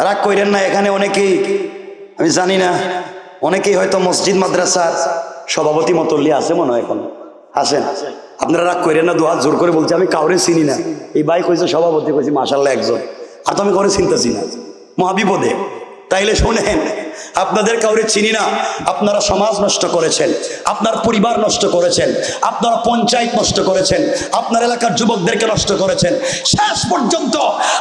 রাগ কইরেন না। এখানে অনেকেই, আমি জানি না, অনেকেই হয়তো মসজিদ মাদ্রাসার সভাপতি মতল্লি আছে মনে হয়, এখন আসেন। আপনারা রাগ কইরেন না, দুহাত জোর করে বলছি, আমি কাউরে চিনি না। এই ভাই কইছে সভাপতি, কইছি মাশাআল্লাহ একজন, আর তো আমি করে চিনতেছি না, মহাবিপদে। তাইলে শোনেন, আপনাদের কাউরে চিনি না, আপনারা সমাজ নষ্ট করেছেন, আপনার পরিবার নষ্ট করেছেন, আপনারা পঞ্চায়েত নষ্ট করেছেন, আপনার এলাকার যুবকদেরকে নষ্ট করেছেন, শেষ পর্যন্ত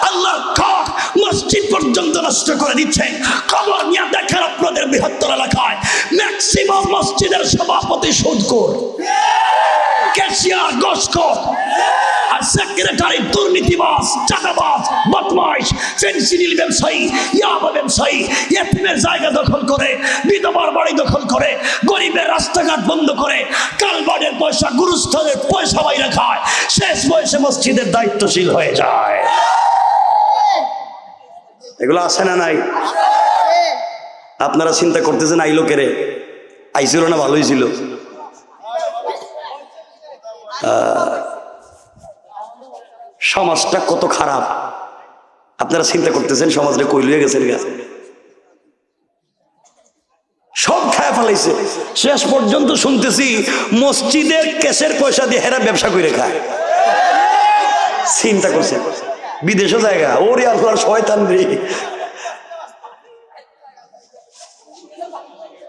আল্লাহর ঘর মসজিদ পর্যন্ত নষ্ট করে দিচ্ছেন। খবর নিয়ে দেখেন আপনাদের বৃহত্তর এলাকায় ম্যাক্সিমাম মসজিদের সভাপতি সুদখোর, ক্যাশিয়ার ঘুষখোর, আর সেক্রেটারি দুর্নীতিবাজ, চাঁদাবাজ, বদমাইশ, ফেন্সিডিল ব্যবসায়ী, ইয়াবা ব্যবসায়ী, ইয়েতিমের জায়গা দখল করে, বিধবার বাড়ি দখল করে, গরিবের রাস্তাঘাট বন্ধ করে, কালবাড়ের পয়সা, গুরুস্থানের পয়সা বাইরে খায়, শেষ বয়সে মসজিদের দায়িত্বশীল হয়ে যায়। এগুলো আসে না নাই? আপনারা চিন্তা করতেছেন আইলো কেরে, আইছিল না ভালোই ছিল? সমাজটা কত খারাপ আপনারা চিন্তা করতেছেন, সমাজটা কই লইয়া গেছে, সব খায় ফেলাইছে। শেষ পর্যন্ত শুনতেছি মসজিদের ক্যাশের পয়সা দিয়ে হেরা ব্যবসা করে খায়। চিন্তা করছেন? বিদেশে জায়গা, ওরে আল্লাহর শয়তান রে,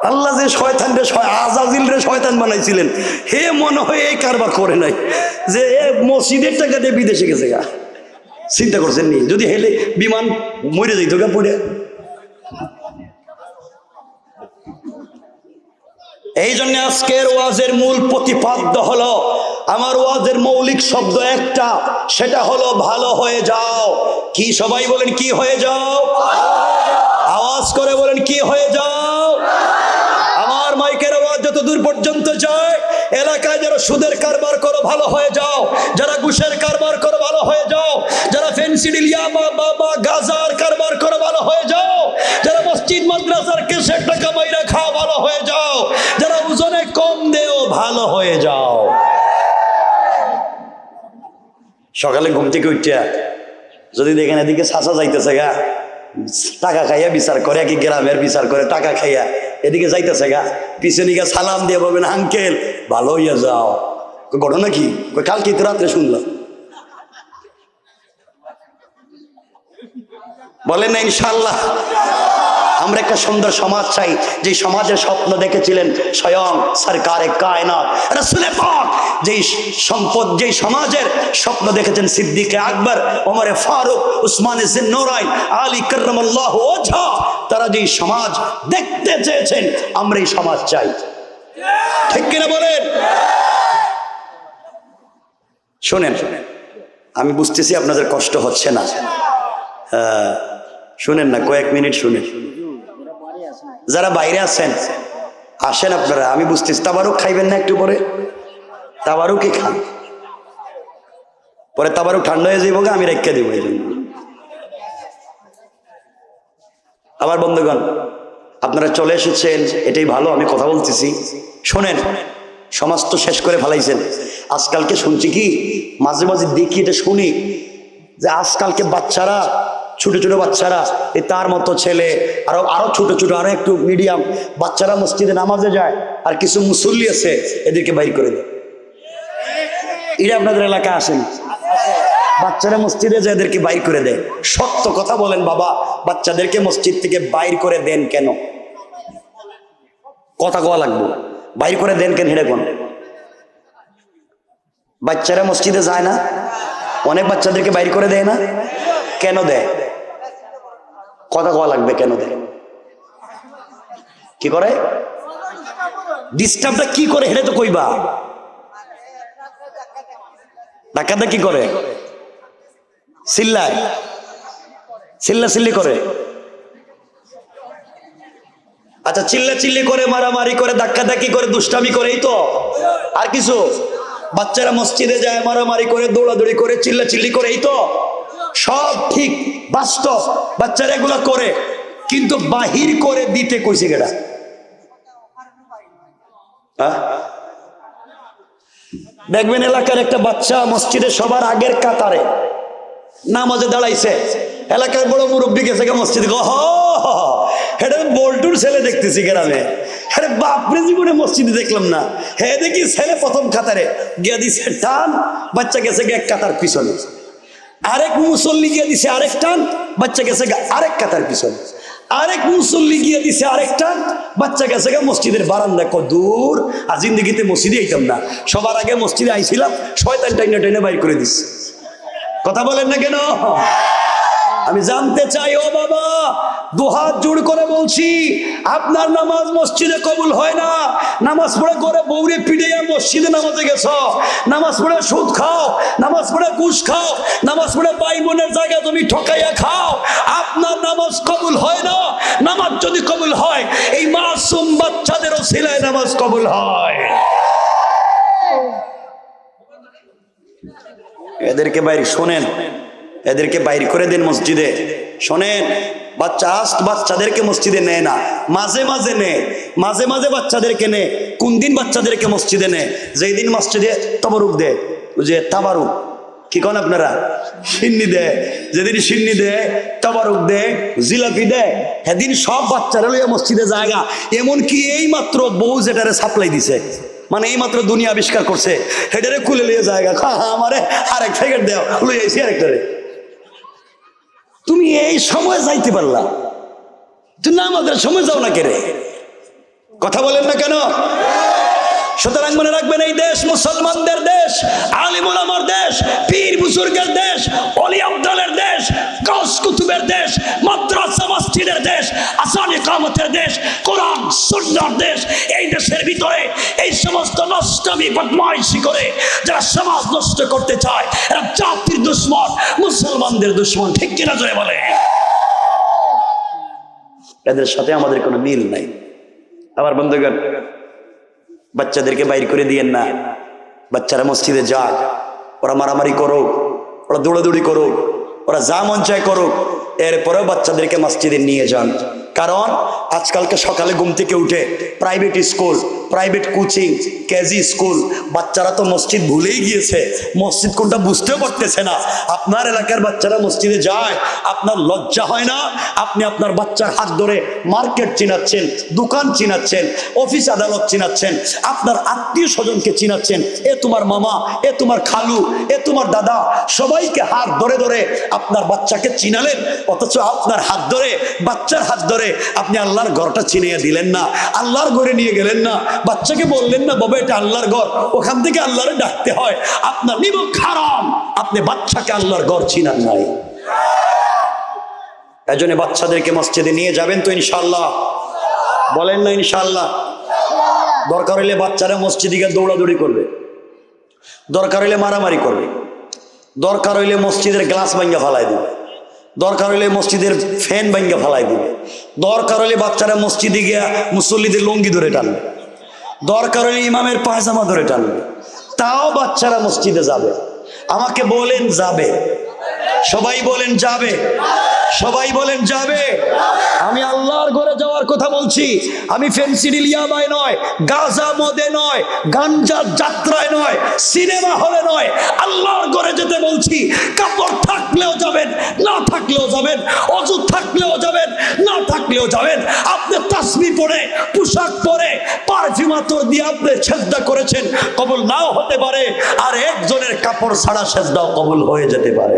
আল্লাহ যে শয়তান রে, আজাজিল রে শয়তান বানাইছিলেন, হে মনে হয় এই কারবার করে নাই যে মসজিদের টাকা দিয়ে বিদেশে গেছে গা। চিন্তা করছেন নি? যদি হেলে বিমান মরে যাইত গা পড়ে। এই জন্য আজকের ওয়াজের মূল প্রতিপাদ্য হলো, আমার ওয়াজের মৌলিক শব্দ একটা, সেটা হলো ভালো হয়ে যাও। কি সবাই বলেন কি হয়ে যাও? আওয়াজ করে বলেন কি হয়ে যাও? আমার মাইকের আওয়াজ যত দূর পর্যন্ত যায়, এলাকায় যারা সুদের কারবার করো ভালো হয়ে যাও, যারা ঘুষের কারবার করো ভালো হয়ে যাও, যারা ফেন্সিডিলিয়া বা গাজার কারবার করো ভালো হয়ে যাও, যারা মসজিদ মাদ্রাসার কেসের টাকা বাইরে খাও ভালো হয়ে যাও, যারা ওজনে কম দেও ভালো হয়ে যাও। সকালে ঘুম থেকে উঠিয়া যদি দেখেন এদিকে চাচা যাইতেছে গা, টাকা খাইয়া বিচার করে, কি গ্রামের বিচার করে টাকা খাইয়া এদিকে যাইতেছে গা, পিছনে গিয়ে সালাম দিয়ে বলবেন আঙ্কেল ভালো হইয়া যাও। ঘটনা কি? কালকে তো রাত্রে শুনলাম। বলেন না ইনশাল্লাহ? আমরা একটা সুন্দর সমাজ চাই, যে সমাজের স্বপ্ন দেখেছিলেন স্বয়ং সরকারে কায়নাত রাসূলে পাক, যেই সম্পদ, যেই সমাজের স্বপ্ন দেখেছেন সিদ্দিকে আকবর, ওমরে ফারুক, উসমানে জিন্নুরাইন, আলী কাররামাল্লাহু ওয়াজহা, তারা যেই সমাজ দেখতে চেয়েছেন, আমরা এই সমাজ চাই। ঠিক কিনা বলেন? শোনেন, আমি বুঝতেছি আপনাদের কষ্ট হচ্ছে না, শুনেন না, কয়েক মিনিট শুনেন। যারা বাইরে আছেন আসেন আপনারা, আমি বুঝতেছি। তাবারুক খাইবেন না একটু পরে? তাবারুকই খান, পরে তাবারুক ঠান্ডা হয়ে যাইব, আমি রেখে দিব। এই জন্য আমার বন্ধুগণ, আপনারা চলে এসেছেন, এটাই ভালো। আমি কথা বলতেছি, শোনেন। সমাজ তো শেষ করে ফেলাইছেন। আজকালকে শুনছি কি, মাঝে মাঝে দেখি, এটা শুনি যে আজকালকে বাচ্চারা, ছোট ছোট বাচ্চারা, এই তার মতো ছেলে, আরো ছোট ছোট, আরো একটু মিডিয়াম বাচ্চারা মসজিদে নামাজে যায়, আর কিছু মুসল্লি আছে এদেরকে বাইর করে দেয়। এটা আপনাদের এলাকায় আসেন? বাচ্চারা মসজিদে যায়, এদেরকে বাইর করে দেয়। সত্য কথা বলেন বাবা, বাচ্চাদেরকে মসজিদ থেকে বাইর করে দেন কেন? কথা কওয়া লাগবে। বাইর করে দেন কেন? হেঁটে কোন বাচ্চারা মসজিদে যায় না? অনেক বাচ্চাদেরকে বাইর করে দেয় না? কেন দেয়? কথা কওয়া লাগবে, কেন দেয়? কি করে? ডিস্টার্বটা কি করে হেঁটে তো কইবা। ডাকাতটা কি করে? চিল্লায়, চিল্লা চিল্লি করে। আচ্ছা, চিল্লা চিল্লি করে, মারামারি করে, ধাক্কাধাক্কি করে, দুষ্টামি করে, এই তো? আর কিছু? বাচ্চারা মসজিদে যায়, মারামারি করে, দৌড়াদৌড়ি করে, চিল্লা চিল্লি করে, এই তো? সব ঠিক, বাস্তব, বাচ্চারা এগুলো করে। কিন্তু বাহির করে দিতে কইছে কেডা? দেখবেন এলাকার একটা বাচ্চা মসজিদে সবার আগের কাতারে নামাজে দাঁড়াইছে, এলাকার বড় মুরব্বী গেছে মসজিদে, এটা বল্টুর ছেলে দেখতেছি গ্রামে, আরে বাপরে জীবনে মসজিদে দেখলাম না, হ্যাঁ দেখি ছেলে প্রথম কাতারে গিয়া দিছে টান, বাচ্চা গেছে এক কাতার পিছনে, আরেক মুসল্লি গিয়ে দিছে আরেক টান, বাচ্চা গেছে আরেক কাতার পিছনে, আরেক মুসল্লি গিয়ে দিছে আরেক টান, বাচ্চা গেছে মসজিদের বারান্দা। দূর, আর জিন্দগিতে মসজিদে আইতাম না, সবার আগে মসজিদে আইছিলাম, শয়তান টাইনে টাইনে বাইর করে দিচ্ছে। কথা বলেন না কেন? আমি জানতে চাই, ও বাবা, দুহাত জোড় করে বলছি, আপনার নামাজ মসজিদে কবুল হয় না। নামাজ পড়ে করে বউরে পিড়াইয়া মসজিদে নামাজে গেছ, নামাজ পড়ে সুদ খাও, নামাজ পড়ে ঘুষ খাও, নামাজ পড়ে ভাই বোনের জায়গা তুমি ঠকাইয়া খাও, আপনার নামাজ কবুল হয় না। নামাজ যদি কবুল হয়, এই মাসুম বাচ্চাদেরও সিলায় নামাজ কবুল হয়। এদেরকে বাইরে শোনেন, এদেরকে বাইর করে দেন মসজিদে। শোনেন, বাচ্চাদেরকে মসজিদে নেয় না, মাঝে মাঝে নেয়, মাঝে মাঝে বাচ্চাদেরকে নেয়। কোন দিন বাচ্চাদেরকে মসজিদে নেয়? যেই দিন মসজিদে তবরুক দেয়, যে তাবারুক কি কন আপনারা, সিন্নি দেয়, যেদিন সিন্নি দেয়, তাবারুক দেয়, জিলাপি দেয়, সেদিন সব বাচ্চারা লইয়া মসজিদে জায়গা। এমনকি এই মাত্র বউ যেটারে সাপ্লাই দিছে, মানে এই মাত্র দুনিয়া আবিষ্কার করছে, হেটারে খুলে লিয়ে জায়গা, আমারে আরেক প্যাকেট দেও, লই আইছি আরেকটারে। তুমি এই সময় যাইতে পারলা, তুমি না আমাদের সময় যাও না কেরে? কথা বলেন না কেন? সুতরাং মনে রাখবেন, এই দেশ মুসলমানদের দেশ, আলিম ওলামার দেশ, পীর বুজুর্গের দেশ, ওলি আব্দালের দেশ, গাউস কুতুবের দেশ, মাদ্রাসা মসজিদের দেশ, আযান ইকামতের দেশ, কোরআন সুন্নাহর দেশ। এই দেশের ভিতরে এই সমস্ত নষ্টামি বদমাইশি করে যারা সমাজ নষ্ট করতে চায়, এরা জাতির দুশমন, মুসলমানদের দুশমন। ঠিক কিনা জোরে বলে? এদের সাথে আমাদের কোনো মিল নাই। আবার বন্ধুগণ, বাচ্চাদেরকে বাইর করে দিয়েন না। বাচ্চারা মসজিদে যাক, ওরা মারামারি করুক, ওরা দৌড়াদৌড়ি করুক, ওরা যা মন চায় করুক, এরপরেও বাচ্চাদেরকে মসজিদে নিয়ে যান। কারণ আজকালকে সকালে ঘুম থেকে উঠে private school, private coaching, KG school, বাচ্চারা তো মসজিদ ভুলেই গিয়েছে, মসজিদ কোনটা বুঝতেও পারতেছে না। আপনার এলাকার বাচ্চারা মসজিদে যায়, আপনার লজ্জা হয় না? আপনি আপনার বাচ্চার হাত ধরে মার্কেট চিনাচ্ছেন, দোকান চিনাচ্ছেন, অফিস আদালত চিনাচ্ছেন, আপনার আত্মীয় স্বজনকে চিনাচ্ছেন, এ তোমার মামা, এ তোমার খালু, এ তোমার দাদা, সবাইকে হাত ধরে ধরে আপনার বাচ্চাকে চিনালেন, অথচ আপনার হাত ধরে, বাচ্চার হাত ধরে আপনি আল্লাহর ঘরটা চিনিয়ে দিলেন না, আল্লাহর ঘরে নিয়ে গেলেন না, বাচ্চাকে বললেন না, বাবা এটা আল্লাহর ঘর, ওখান থেকে আল্লাহরে ডাকতে হয়। আপনার নিমক হারাম, আপনি বাচ্চাকে আল্লাহর ঘর চিনান নাই। এজন্য বাচ্চাদেরকে মসজিদে নিয়ে যাবেন তো ইনশাআল্লাহ? বলেন না ইনশাআল্লাহ? দরকার হইলে বাচ্চারা মসজিদে গিয়ে দৌড়াদৌড়ি করবে, দরকার হইলে মারামারি করবে, দরকার হইলে মসজিদের গ্লাস ভাঙ্গা ফালাই দিবে, দরকার হইলে মসজিদের ফ্যান ভাঙ্গা ফালাই দিবে, দরকার হইলে বাচ্চারা মসজিদে গিয়া মুসল্লিদের লুঙ্গি ধরে টানবে, দরকার হইলে ইমামের পায়জামা ধরে টানবে, তাও বাচ্চারা মসজিদে যাবে। আমাকে বলেন যাবে? সবাই বলেন যাবে? সবাই বলেন যাবে? আমি আল্লাহর ঘরে যাওয়ার কথা বলছি, আমি ফেন্সিডিল ইয়াবায় নয়, গাঁজা মদে নয়, গাঞ্জার যাত্রায় নয়, সিনেমা হলে নয়, আল্লাহর ঘরে যেতে বলছি। কাপড় থাকলেও যাবেন, না থাকলেও যাবেন, অজু থাকলেও যাবেন, না থাকলেও যাবেন। আপনি তাসবিহ পরে, পোশাক পরে, পারফিউম আতর দিয়ে আপনি সেজদা করেছেন, কবুল নাও হতে পারে, আর একজনের কাপড় ছাড়া সেজদাও কবুল হয়ে যেতে পারে।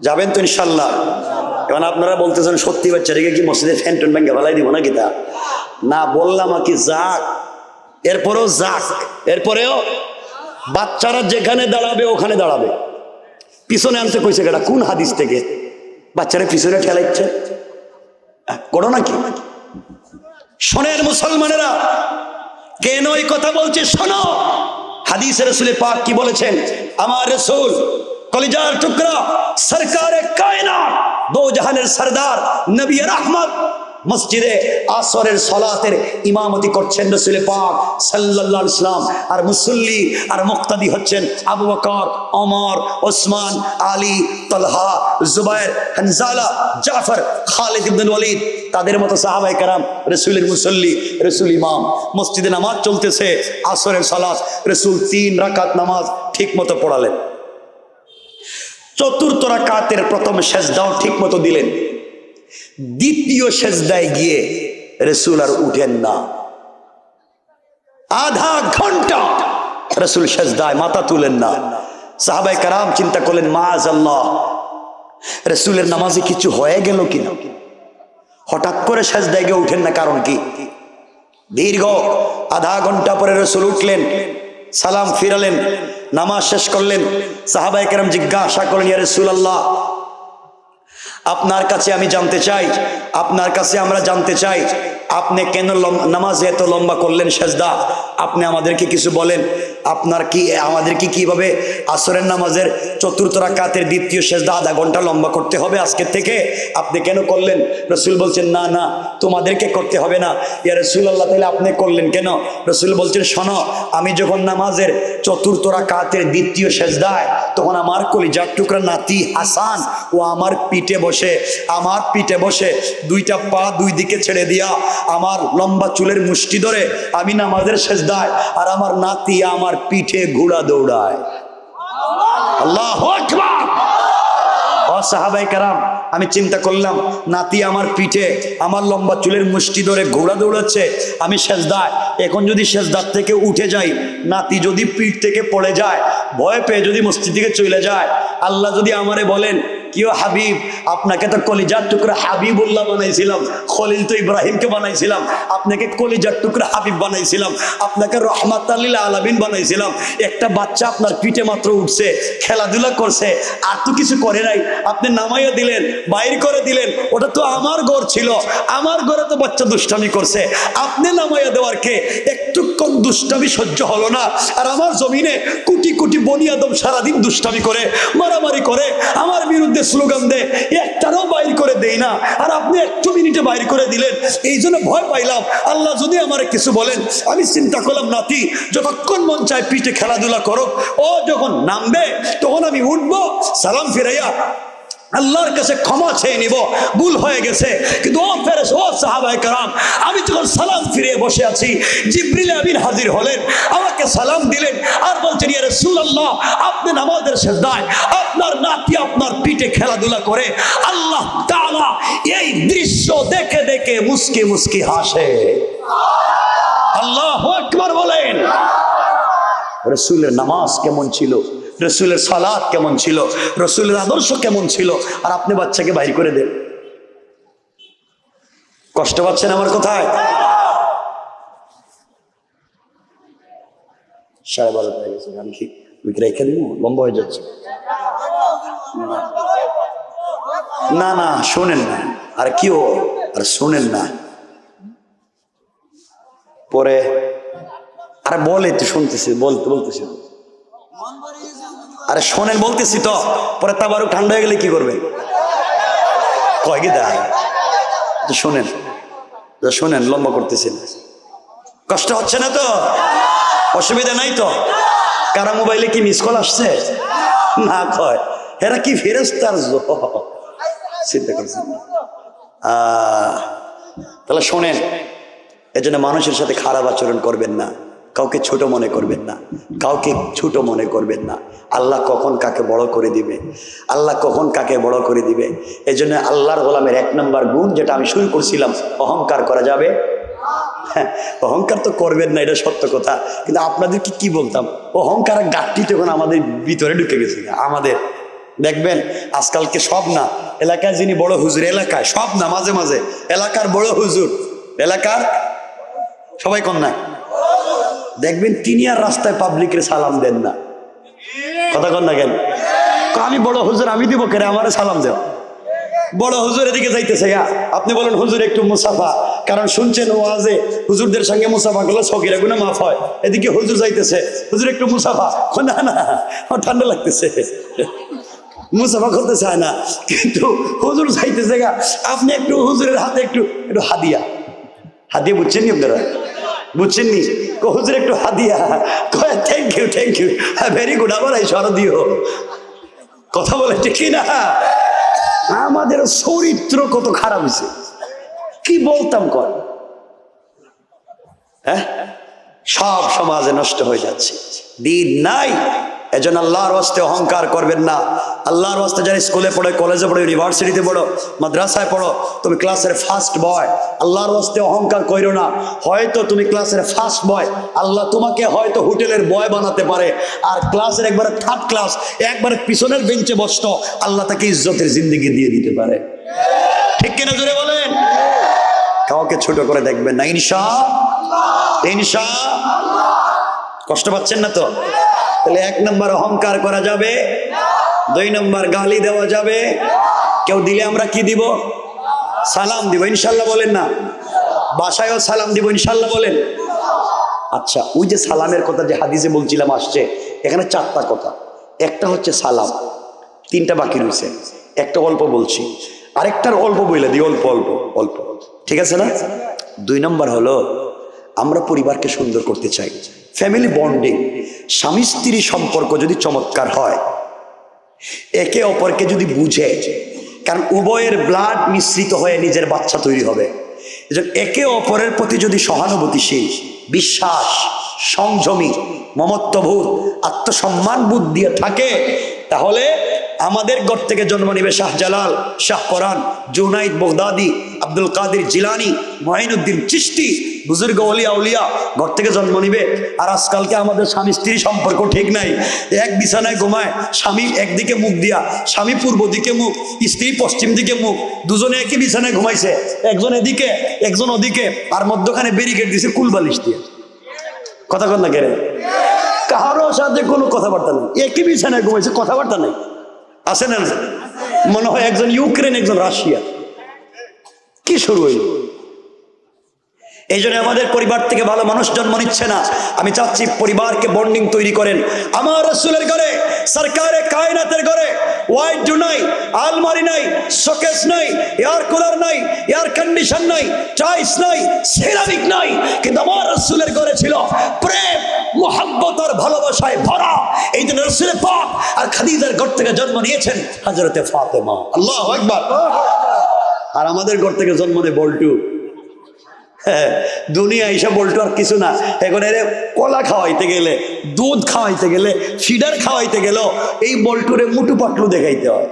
যাবেন তো ইনশাল্লাহ? এখন আপনারা বলতেছেন সত্যি বাচ্চাটাকে কি মসজিদের ফ্যান ট্যান ভেঙে ফেলাই দিব নাকি? তা না, বললাম আর কি, যাক, এরপরেও যাক, এরপরেও বাচ্চারা যেখানে দাঁড়াবে ওখানে দাঁড়াবে। পিছনে আনতে কইছে কেটা? কোন হাদিস থেকে বাচ্চারা পিছনে ঠেলাইছে? করো নাকি? শোনেন মুসলমানেরা, কেন এই কথা বলছে শোনো। হাদিসে রাসূলে পাক কি বলেছেন? আমার রাসূল কলিজার টুকরা সরকারে কায়নাত দো জাহানের সরদার নবী রহমত মসজিদে আসরের সালাতের ইমামতি করছেন রাসূল পাক সাল্লাল্লাহু আলাইহি ওয়াসাল্লাম। আর মুসল্লি আর মুক্তাদি হচ্ছেন আবু বকর, ওমর, ওসমান, আলী, তালহা, জুবায়ের, হানজালা, জাফর, খালিদ ইবনে ওয়ালিদ, তাদের মতো সাহাবায়ে কেরাম। রাসূলের মুসল্লি, রাসূল ইমাম। মসজিদে নামাজ চলতেছে, আসরের সালাত, রাসূল 3 রাকাত নামাজ ঠিক মতো পড়ালেন। চতুর্থ রাকাতের প্রথম সেজদাও ঠিক মতো দিলেন। দ্বিতীয় সেজদায় গিয়ে রাসূল আর উঠেন না। আধা ঘন্টা রাসূল সেজদায় মাথা তুলেন না। সাহাবায়ে কেরাম চিন্তা করলেন, মাআযাল্লাহ, রাসূলের নামাজে কিছু হয়ে গেল কিনা। হঠাৎ করে সেজদায় গিয়ে উঠেন না, কারণ কি? দীর্ঘ আধা ঘন্টা পরে রাসূল উঠলেন, সালাম ফিরালেন, নামাজ শেষ করলেন। সাহাবায়ে কেরাম জিজ্ঞাসা করলেন, ইয়া রাসূলুল্লাহ, আপনার কাছে আমি জানতে চাই, আপনার কাছে আমরা জানতে চাই, আপনি কেন নামাজে এত লম্বা করলেন সেজদা? আপনি আমাদেরকে কিছু বলেন। আপনার কি আমাদেরকে কিভাবে আসরের নামাজের চতুর্থ রাকাতের দ্বিতীয় সেজদা আধা ঘন্টা লম্বা করতে হবে আজকের থেকে? আপনি কেন করলেন? রাসূল বলছেন, না না, তোমাদেরকে করতে হবে না। ইয়া রাসূলুল্লাহ, তাহলে আপনি করলেন কেন? রাসূল বলছেন, শোনো, আমি যখন নামাজের চতুর্থ রাকাতের দ্বিতীয় সেজদায়, তখন আমার কলিজার টুকরা নাতি হাসান ও আমার পিঠে বসে দুইটা পা দুই দিকে ছেড়ে দিয়া আমার লম্বা চুলের মুষ্টি ধরে আমি নামাজের সেজদায়, আর আমার নাতি আমার পিঠে ঘোড়া দৌড়ায়। আল্লাহু আকবার। ও সাহাবায়ে কেরাম, আমি চিন্তা করলাম, নাতি আমার পিঠে আমার লম্বা চুলের মুষ্টি ধরে ঘোড়া দৌড়াচ্ছে, আমি সেজদায়। এখন যদি সেজদার থেকে উঠে যাই, নাতি যদি পিঠ থেকে পড়ে যায়, ভয় পেয়ে যদি মসজিদ থেকে চলে যায়, আল্লাহ যদি আমারে বলেন, কিও হাবিব, আপনাকে তো কলিজার টুকরা হাবিবুল্লাহ বানাইছিলাম, খলিল তো ইব্রাহিমকে বানাইছিলাম, আপনাকে কলিজার টুকরা হাবিব বানাইছিলাম, আপনাকে রহমাতাল লিল আলামিন বানাইছিলাম। একটা বাচ্চা আপনার পিঠে মাত্র উঠছে, খেলাধুলা করছে, আর তো কিছু করে নাই, আপনি নামাইয়া দিলেন, বাইর করে দিলেন। ওটা তো আমার ঘর ছিল, আমার ঘরে তো বাচ্চা দুষ্টামি করছে, আপনি নামাইয়া দেওয়ার কে? একটুক্ষণ দুষ্টামি সহ্য হলো না? আর আমার জমিনে কোটি কোটি বনি আদম সারাদিন দুষ্টামি করে, মারামারি করে, আমার বিরুদ্ধে স্লোগান দেয়, একটারও বাইর করে দেই না, আর আপনি একটু মিনিটে বাইর করে দিলেন। এই জন্য ভয় পাইলাম, আল্লাহ যদি আমার কিছু বলেন। আমি চিন্তা করলাম, নাতি যতক্ষণ মন চায় পিঠে খেলাধুলা করো, ও যখন নামবে তখন আমি উঠবো, সালাম ফিরাইয়া আল্লাহর কাছে ক্ষমা চেয়ে নিব, ভুল হয়ে গেছে। কিন্তু ও সাহাবায়ে কেরাম, আমি যখন সালাম ফিরিয়ে বসে আছি, জিবরিল আমিন হাজির হলেন, আমাকে সালাম দিলেন, আর বলছেন, ইয়া রাসূলুল্লাহ, আপনি নামাজের সেজদায় আপনার নাতি আপনার পিঠে খেলাধুলা করে। আল্লাহ তাআলা এই দৃশ্য দেখে দেখে মুস্কি মুস্কি হাসে। আল্লাহু আকবার বলেন। রাসূলের নামাজ কেমন ছিল, রাসূলের সালাত কেমন ছিল, রাসূলের আদর্শ কেমন ছিল, আর আপনি বাচ্চাকে বাইর করে দেন। কষ্ট পাচ্ছেন আমার কথায়? 12:30 হয়ে গেছে, আমি কি রেখে দিব? লম্বা হয়ে যাচ্ছে। না না, শোনেন না, আর কিও, আর শোনেন না, পরে আরে বলে তো শুনতেছি, বলতেছি, আরে শোনেন বলতেছি তো, পরে তাবারও ঠান্ডা হয়ে গেলে কি করবে? কয় কি দেয়? শোনেন, লম্বা করতেছেন, কষ্ট হচ্ছে না তো? অসুবিধা নাই তো? কারা মোবাইলে কি মিস কল আসছে? না কয়, এরা কি ফেরেশতার চিন্তা করছেন? তাহলে শোনেন, এজন্য মানুষের সাথে খারাপ আচরণ করবেন না, কাউকে ছোট মনে করবেন না, কাউকে ছোট মনে করবেন না। আল্লাহ কখন কাকে বড় করে দিবে, আল্লাহ কখন কাকে বড় করে দিবে। এই জন্য আল্লাহর গোলামের 1 নম্বর গুণ, যেটা আমি শুরু করছিলাম, অহংকার করা যাবে। অহংকার তো করবেন না, এটা সত্য কথা। কিন্তু আপনাদেরকে কি বলতাম, অহংকার গাঠটি তখন আমাদের ভিতরে ঢুকে গেছে। আমাদের দেখবেন আজকালকে সব না, এলাকায় যিনি বড় হুজুর, এলাকায় সব না, মাঝে মাঝে এলাকার বড় হুজুর, এলাকার সবাই কম না, দেখবেন তিনি আর রাস্তায় পাবলিকের সালাম দেন না। কথা কন না কেন? আমি বড় হুজুর, আমি দিব কেন, আমারে সালাম দেও। বড় হুজুর এদিকে যাইতেছে, আপনি বলেন হুজুর একটু মুসাফা, কারণ শুনছেন ওয়াজে হুজুরদের সঙ্গে মুসাফা করলে সগীরা গুনাহ মাফ হয়, এদিকে হুজুর যাইতেছে, হুজুর একটু মুসাফা, না না আমার ঠান্ডা লাগতেছে, মুসাফা করতে চায় না, কিন্তু হুজুর চাইতেছে গা আপনি একটু হুজুরের হাতে একটু একটু হাদিয়া, হাদিয়া বুঝছেন নি আপনারা, বুঝছেন নি, হুজুর একটু হাদিয়া, থ্যাংক ইউ ভেরি গুড, আবার এই শরদিও কথা বলে ঠিক না। আমাদের চরিত্র কত খারাপ হয়েছে, কি বলতাম কর, হ্যাঁ সব সমাজে নষ্ট হয়ে যাচ্ছে, দিন নাই। এজন্য আল্লাহর ওয়াস্তে অহংকার করবেন না। আল্লাহর ওয়াস্তে যারা স্কুলে পড়ো, কলেজে পড়ো, ইউনিভার্সিটিতে পড়ো, মাদ্রাসায় পড়ো, তুমি ক্লাসের ফার্স্ট বয়, আল্লাহর ওয়াস্তে অহংকার কইরো না। হয়তো তুমি ক্লাসের ফার্স্ট বয়, আল্লাহ তোমাকে হয়তো হোটেলের বয় বানাতে পারে, আর ক্লাসের একবারে থার্ড ক্লাস, একবারে পিছনের বেঞ্চে বসতো, আল্লাহ তাকে ইজ্জতের জিন্দেগি দিয়ে দিতে পারে, ঠিক কিনা জোরে বলেন। কাউকে ছোট করে দেখবেন না, ইনশাআল্লাহ। কষ্ট পাচ্ছেন না তো? তাহলে 1 নম্বর অহংকার করা যাবে, 2 নম্বর গালি দেওয়া যাবে, কেউ দিলে আমরা কি দিব? সালাম দিব, ইনশাল্লাহ বলেন না। বাসায়ও সালাম দিব, ইনশাল্লাহ বলেন। আচ্ছা, ওই যে সালামের কথা যে হাদিসে বলছিলাম আসছে, এখানে 4টা কথা, একটা হচ্ছে সালাম, 3টা বাকি রয়েছে, একটা অল্প বলছি, আরেকটার অল্প বইলে দিই, অল্প অল্প অল্প, ঠিক আছে না? 2 নম্বর হলো আমরা পরিবারকে সুন্দর করতে চাই, ফ্যামিলি বন্ডিং, স্বামী স্ত্রী সম্পর্ক যদি চমৎকার হয়, একে অপরকে যদি বুঝে, কারণ উভয়ের ব্লাড মিশ্রিত হয়ে নিজের বাচ্চা তৈরি হবে, এজন্য একে অপরের প্রতি যদি সহানুভূতিশীল, বিশ্বাস, সংযমী, মমত্ববোধ, আত্মসম্মানবোধ দিয়ে থাকে, তাহলে আমাদের ঘর থেকে জন্ম নেবে শাহজালাল, শাহপরান, জুনাইদ বগদাদি, আব্দুল কাদের জিলানি, মঈনুদ্দিন চিশতি, বুজুর্গ ওলিয়া উলিয়া ঘর থেকে জন্ম নিবে। আর আজকালকে আমাদের স্বামী স্ত্রী সম্পর্ক ঠিক নাই, এক বিছানায় ঘুমায়, স্বামী একদিকে মুখ দিয়া, স্বামী পূর্ব দিকে মুখ, স্ত্রী পশ্চিম দিকে মুখ, দুজনে একই বিছানায় ঘুমাইছে, একজন এদিকে একজন ওদিকে, আর মধ্যখানে ব্যারিকেড দিছে কুলবালিশ দিয়ে। কথা কন না কেন? কারো সাথে কোনো কথাবার্তা নেই, একই বিছানায় ঘুমাইছে, কথাবার্তা নেই, আছে না? মনে হয় একজন ইউক্রেন একজন রাশিয়া, কি শুরু হইল? এই জন্য আমাদের পরিবার থেকে ভালো মানুষ জন্ম নিচ্ছে না। আমি চাচ্ছি পরিবারকে বন্ডিং তৈরি করেন। আমার রাসূলের ঘরে, সরকারে কায়নাতের ঘরে ওয়াইড নাই, আলমারি নাই, শোকেস নাই, এয়ার কুলার নাই, এয়ার কন্ডিশন নাই, টাইলস নাই, সিরামিক নাই, কিন্তু আমার রাসূলের ঘরে ছিল প্রেম, মুহাব্বত আর ভালোবাসায় ভরা। এই জন্য রাসূল পাক আর খাদিজার ঘর থেকে জন্ম নিয়েছেন হযরতে ফাতেমা, আল্লাহু আকবার। আর আমাদের ঘর থেকে জন্ম নেয় বল্টু। দুনিয়া এইসব বল্টু আর কিছু না। এখন এর কলা খাওয়াইতে গেলে, দুধ খাওয়াইতে গেলে, ফিডার খাওয়াইতে গেল, এই বল্টুরে মুটু পাটলু দেখাইতে হয়।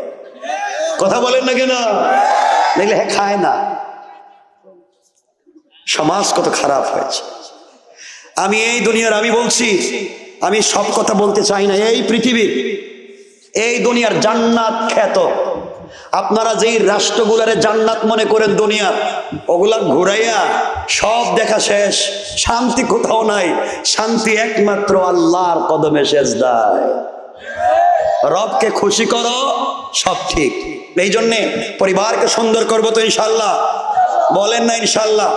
কথা বলেন না কেন? দেখলে হ্যাঁ খায় না। সমাজ কত খারাপ হয়েছে। আমি এই দুনিয়ার, আমি বলছি, আমি সব কথা বলতে চাই না। এই পৃথিবীর, এই দুনিয়ার জান্নাত খ্যাত, আপনারা যেই রাষ্ট্রগুলারে জান্নাত মনে করেন দুনিয়ার, ওগুলা ঘুরাইয়া সব দেখা শেষ, শান্তি কোথাও নাই। শান্তি একমাত্র আল্লাহর কদমে সেজদায়। রবকে খুশি করো, সব ঠিক। এই জন্যে পরিবারকে সুন্দর করবো তো ইনশাল্লাহ, বলেন না ইনশাল্লাহ?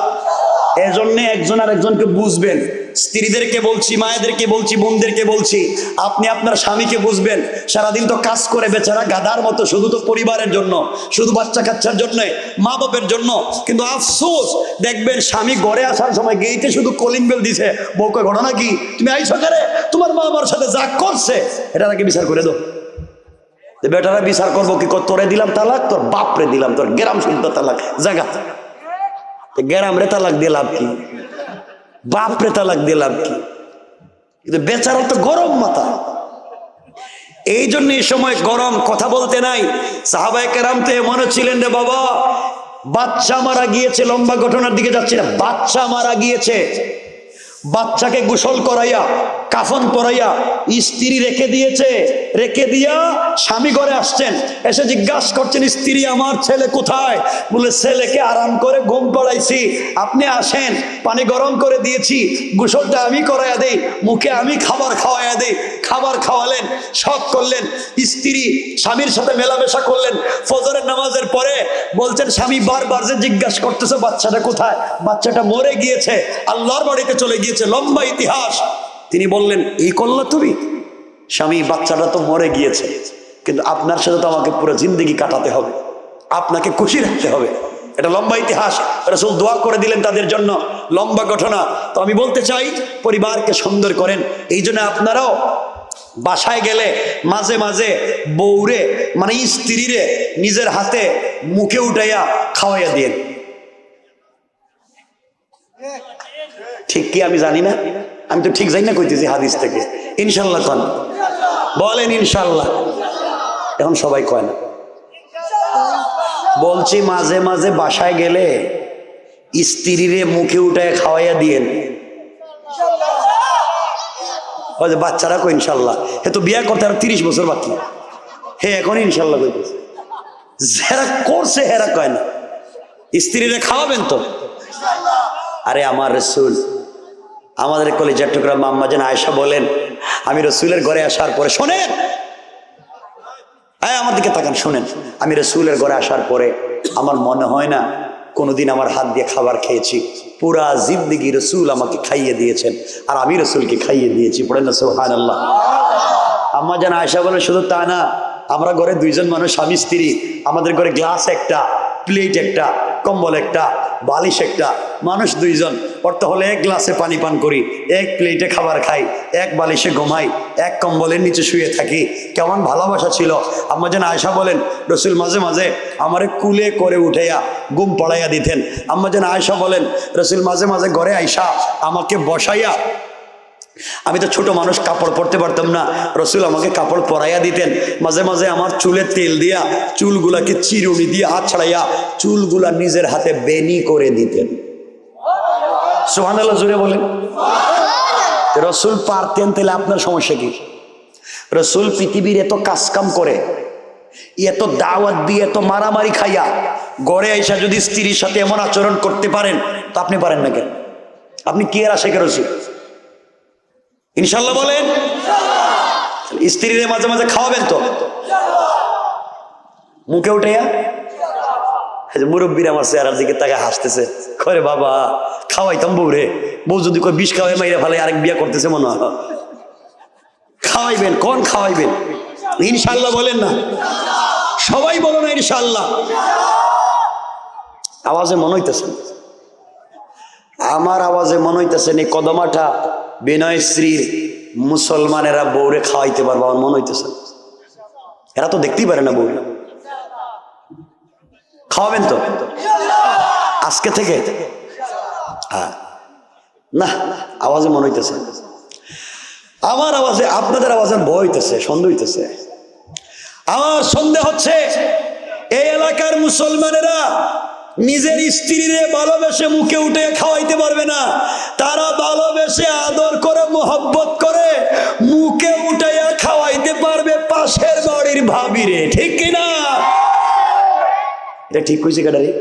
এজন্য একজন আর একজনকে বুঝবেন। স্ত্রীদেরকে বলছি, মায়েদেরকে বলছি, বোনদেরকে বলছি, আপনি আপনার স্বামীকে বুঝবেন। সারাদিন তো কাজ করে বেচারা গাধার মতো, শুধু তো পরিবারের জন্য, শুধু বাচ্চা কাচ্চার জন্য, মা বাপের জন্য। কিন্তু আফসোস, দেখবেন স্বামী ঘরে আসার সময় গেইতে শুধু কলিং বেল দিছে, বউকে ঘটনা কি, তুমি আইসো করে, তোমার মা আমার সাথে যা করছে এটা নাকি বিচার করে দাও। বেটারা বিচার করবো কি, তোরে দিলাম তালাক, তোর বাপরে দিলাম, তোর গ্রাম শুদ্ধ তালাক, জায়গা গ্রাম রে তালাক দিয়ে লাভ কি, বাপ রে তালাক দিয়ে লাভ কি? কিন্তু বেচারা তো গরম মাথা। এই জন্য এই সময় গরম, কথা বলতে নাই। সাহাবায়ে কেরাম তো মনে ছিলেন রে বাবা, বাচ্চা মারা গিয়েছে, লম্বা ঘটনার দিকে যাচ্ছি না, বাচ্চা মারা গিয়েছে, বাচ্চাকে গোসল করাইয়া কাফন পরাইয়া স্ত্রী রেখে দিয়েছে, রেখে দিয়া স্বামী ঘরে আসছেন, এসে জিজ্ঞাসা করছেন স্ত্রী আমার ছেলে কোথায়? বলে ছেলেকে আরাম করে ঘুম পড়াইছি, আপনি আসেন, পানি গরম করে দিয়েছি, গোসলটা আমি করাইয়া দেই, মুখে আমি খাবার খাওয়াইয়া দেই। খাবার খাওয়ালেন, শখ করলেন, স্ত্রী স্বামীর সাথে মেলামেশা করলেন। ফজরের নামাজের পরে বলছেন স্বামী বারবার যে জিজ্ঞাসা করতেছে বাচ্চাটা কোথায়, বাচ্চাটা মরে গিয়েছে, আল্লাহর বাড়িতে চলে গিয়েছে, লম্বা ইতিহাস। তিনি বললেন এই করলো তুমি? স্বামী বাচ্চাটা তো মরে গিয়েছে, কিন্তু আপনার সাথে তো আমাকে পুরো জিন্দগি কাটাতে হবে, আপনাকে খুশি রাখতে হবে, এটা লম্বা ইতিহাস। রাসূল দোয়া করে দিলেন তাদের জন্য, লম্বা ঘটনা। তো আমি বলতে চাই পরিবারকে সুন্দর করেন। এই জন্য আপনারাও বাসায় গেলে মাঝে মাঝে বউরে মানে স্ত্রীরে নিজের হাতে মুখে উঠাইয়া খাওয়াইয়া দিন। ঠিক কি আমি জানি না, আমি তো ঠিক জানি না কইতেছি হাদিস থেকে। ইনশাল্লাহ কন, বলেন ইনশাল্লাহ। এখন সবাই কয় না, বলছি মাঝে মাঝে বাসায় গেলে স্ত্রীরে মুখে উঠায় খাওয়াইয়া দিয়েন। বাচ্চারা কই ইনশাল্লাহ, হে তো বিয়ে করতে আর 30 বছর বাকি, হে এখন ইনশাল্লাহ কইতেছে। যারা করছে হেরা কয় না, স্ত্রীরে খাওয়াবেন তো? আরে আমার রাসূল, আমাদের কলেজের টুকরা আম্মা জান আয়েশা বলেন, আমি রাসূলের ঘরে আসার পরে, শোনেন আমার দিকে তাকান, শোনেন, আমি রাসূলের ঘরে আসার পরে আমার মনে হয় না কোনোদিন আমার হাত দিয়ে খাবার খেয়েছি। পুরা জিন্দেগি রাসূল আমাকে খাইয়ে দিয়েছেন, আর আমি রাসূলকে খাইয়ে দিয়েছি। পড়েন না সুবহানাল্লাহ। আম্মা জান আয়েশা বলেন, শুধু তা না, আমরা ঘরে দুইজন মানুষ, স্বামী স্ত্রী, আমাদের ঘরে গ্লাস একটা, প্লেট একটা, কম্বল একটা, বালিশ একটা, মানুষ দুইজন, অর্থ হলে এক গ্লাসে পানি পান করি, এক প্লেটে খাবার খাই, এক বালিশে ঘুমাই, এক কম্বলের নিচে শুয়ে থাকি। কেমন ভালোবাসা ছিল। আম্মা জান আয়েশা বলেন, রাসূল মাঝে মাঝে আমারে কুলে করে উঠাইয়া ঘুম পড়াইয়া দিতেন। আম্মা জান আয়েশা বলেন, রাসূল মাঝে মাঝে ঘরে আইসা আমাকে বসাইয়া, আমি তো ছোট মানুষ, কাপড় পরতে পারতাম না, রাসূল আমাকে কাপড় পরাইয়া দিতেন। মাঝে মাঝে আমার চুলে তেল দিয়া চুলগুলাকে চিরুনি দিয়ে হাত ছাড়াইয়া চুলগুলা নিজের হাতে বেনি করে দিতেন। সুবহানাল্লাহ জোরে বলেন। রাসূল পারতেন, তাহলে আপনার সমস্যা কি? রাসূল পৃথিবীর এত কাজকাম করে, এত দাওয়াত দিয়ে, এত মারামারি খাইয়া ঘরে আইসা যদি স্ত্রীর সাথে এমন আচরণ করতে পারেন, তো আপনি পারেন না কেন? আপনি কি এর আশাকে রাসূল? ইনশাল্লাহ বলেন। স্ত্রীরে মাঝে মাঝে খাওয়াবেন তো? মুখে উঠাইয়া। মুরব্বীর আমার চেহারার দিকে তাকে হাসতেছে, করে বাবা খাওয়াইতাম বউরে, বউ যদি কই বিষ খাওয়াই মাইরা ফেলে আরেক বিয়া করতেছে মনে হয়। খাওয়াইবেন, কোন খাওয়াইবেন? ইনশাল্লাহ বলেন না, সবাই বলো না ইনশাল্লাহ। আওয়াজে মনে হইতেছে, আমার আওয়াজে মনে হইতেছে এই কদমাটা বিনয় শ্রীর মুসলমানেরা বউরে খাওয়াইতে পারবো, আমার মনে হইতেছে। এরা তো দেখতেই পারে না বউ, খাওয়াবেন তো আজকে থেকে? হ্যাঁ, না আওয়াজে মনে হইতেছে, আমার আওয়াজে আপনাদের আওয়াজে ভয় হইতেছে, সন্দেহ হইতেছে। আমার সন্দেহ হচ্ছে এই এলাকার মুসলমানেরা নিজের স্ত্রীরে ভালোবেসে মুখে উঠে খাওয়াইতে পারবে না, তারা ভালোবেসে আদর করে মোহব্বত করে মুখে উঠাইয়া খাওয়াইতে পারবে পাশের বাড়ির ভাবিরে। ঠিক কিনা? এটা ঠিক কইছে কাটারে?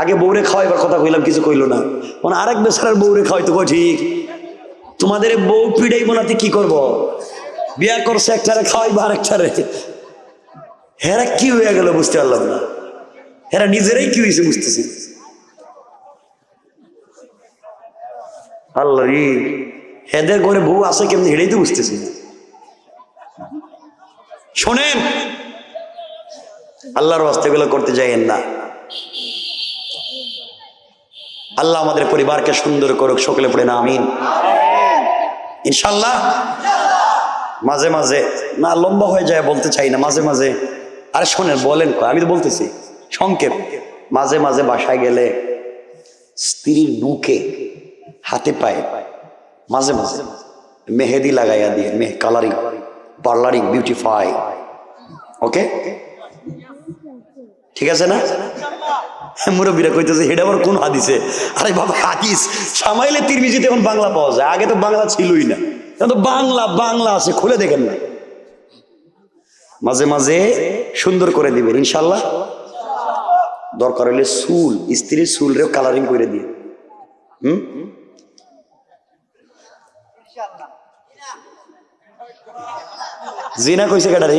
আগে বউরে খাওয়াইবার কথা কইলাম, কিছু কইলো না, মানে আরেক বেচারার বউরে খাওয়াইতে কই ঠিক। তোমাদের বউ পিড়াইব না, কি করব? বিয়া করছে একটারে খাওয়াইবা আরেকটারে, হেরা কি হয়ে গেল বুঝতে পারলাম না। এরা নিজেরাই কি হয়েছে বুঝতেছি। আল্লাহ রে, এদের ঘরে বউ আছে কেমনি হেঁটেই তো বুঝতেছি। শোনেন, আল্লাহর ওয়াস্তে এগুলো করতে যাইয়েন না। আল্লাহ আমাদের পরিবারকে সুন্দর করুক, সকলে পড়ে না আমিন ইনশাল্লাহ। মাঝে মাঝে না, লম্বা হয়ে যায় বলতে চাই না, মাঝে মাঝে, আরে শোনেন বলেন, আমি তো বলতেছি সংক্ষেপ। মাঝে মাঝে বাসায় গেলে স্ত্রীর বুকে হাতে পায়ে মাঝে মাঝে মেহেদি লাগাইয়া দিয়ে, কালারিং, পার্লারিং, বিউটিফাই। ওকে, ঠিক আছে না? মুরব্বীরা কইতেছে এটা আবার কোন হাদিসে? আরে বাবা, হাদিস সামাইলে তিরমিজিতে এখন বাংলা পাওয়া যায়, আগে তো বাংলা ছিলই না। এখন তো বাংলা আছে, খুলে দেখেন না। মাঝে মাঝে সুন্দর করে দিবেন ইনশাল্লাহ। দরকার হলে চুল, স্ত্রীর চুলরেও কালারিং করে দিয়ে। জিনা কইছে কেডা রে?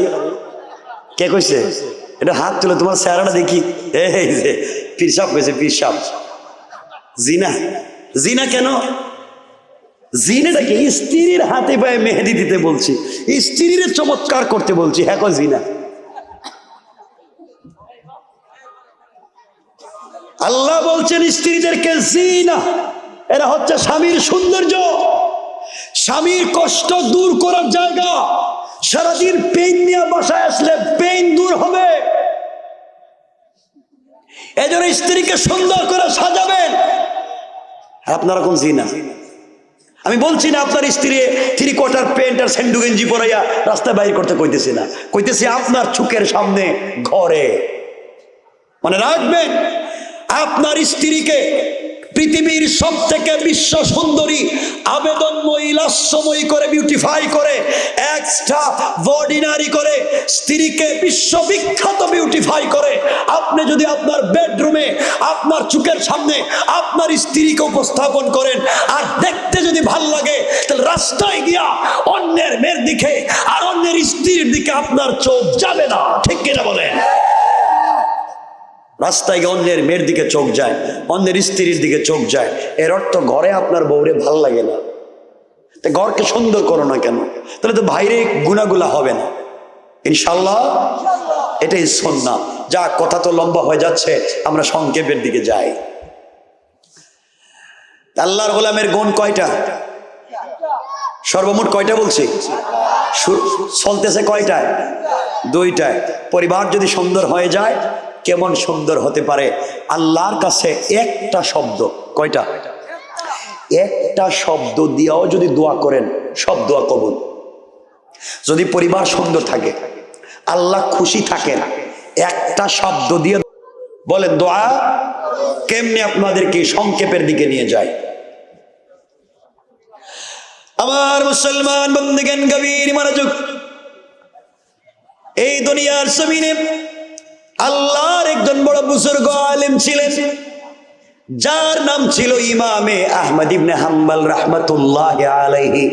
কে কইছে? এটা হাত তুলে তোমার চেহারাটা দেখি। এই যে পীর সাহেব কইছে, পীর সাহেব। জিনা কেন? জিনাটাকে স্ত্রীর হাতে পায়ে মেহেদি দিতে বলছি, স্ত্রীর চমৎকার করতে বলছি, হ্যাঁ কই জিনা? আল্লাহ বলছেন স্ত্রীদেরকে জিনা, এরা হচ্ছে স্বামীর সৌন্দর্য, স্বামীর কষ্ট দূর করার জায়গা। সারাদিন পেইন নিয়ে বাসায় আসলে পেইন দূর হবে, এজন্য স্ত্রীকে সুন্দর করে সাজাবেন। আপনারা কোন জিনা? আমি বলছি না আপনার স্ত্রী 3/4 প্যান্ট আর স্যান্ডু গেঞ্জি পরাইয়া রাস্তায় বাইর করতে কইতেছি না, কইতেছি আপনার চোখের সামনে ঘরে। মনে রাখবেন, আপনার স্ত্রীকে পৃথিবীর সব থেকে বিশ্ব সুন্দরী, আবেদনময়ী, লাস্যময়ী করে বিউটিফাই করে, এক্সট্রা অর্ডিনারি করে স্ত্রীকে বিশ্ববিখ্যাত বিউটিফাই করে আপনি যদি আপনার বেডরুমে আপনার চোখের সামনে আপনার স্ত্রীকে উপস্থাপন করেন, আর দেখতে যদি ভাল লাগে, তাহলে রাস্তায় গিয়া অন্যের মেয়ের দিকে আর অন্যের স্ত্রীর দিকে আপনার চোখ যাবে না। ঠিক কিনা বলেন? রাস্তায় গিয়ে অন্যের মেয়ের দিকে চোখ যায়, অন্যের স্ত্রীর দিকে চোখ যায়, এর অর্থ ঘরে আপনার বউরে ভাল লাগে না। ঘরকে সুন্দর করো না কেন? তাহলে তো বাইরে গুনাগুলা হবে না ইনশাল্লাহ। এটাই সুন্নাহ। যা কথা তো লম্বা হয়ে যাচ্ছে, আমরা সংক্ষেপের দিকে যাই। আল্লাহর গোলামের গুণ কয়টা? সর্বমোট কয়টা বলছি? চলতেছে কয়টায়? 2টায়। পরিবার যদি সুন্দর হয়ে যায়, কেমন সুন্দর হতে পারে? আল্লাহর কাছে একটা শব্দ, কয়টা? একটা শব্দ দিয়েও যদি দোয়া করেন, সব দোয়া কবুল। যদি পরিবার সুন্দর থাকে, আল্লাহ খুশি থাকেন, একটা শব্দ দিয়ে বলেন দোয়া কেমনে আপনাদেরকে সংক্ষেপের দিকে নিয়ে যায়। আমার মুসলমান বন্ধুগণ, গভীর মনোযোগ। এই দুনিয়ার জমিনে আল্লাহর একজন বড় বুজুর্গ আলেম ছিলেন, যার নাম ছিল ইমামে আহমদ ইবনে হাম্বল রাহমাতুল্লাহ আলাইহি।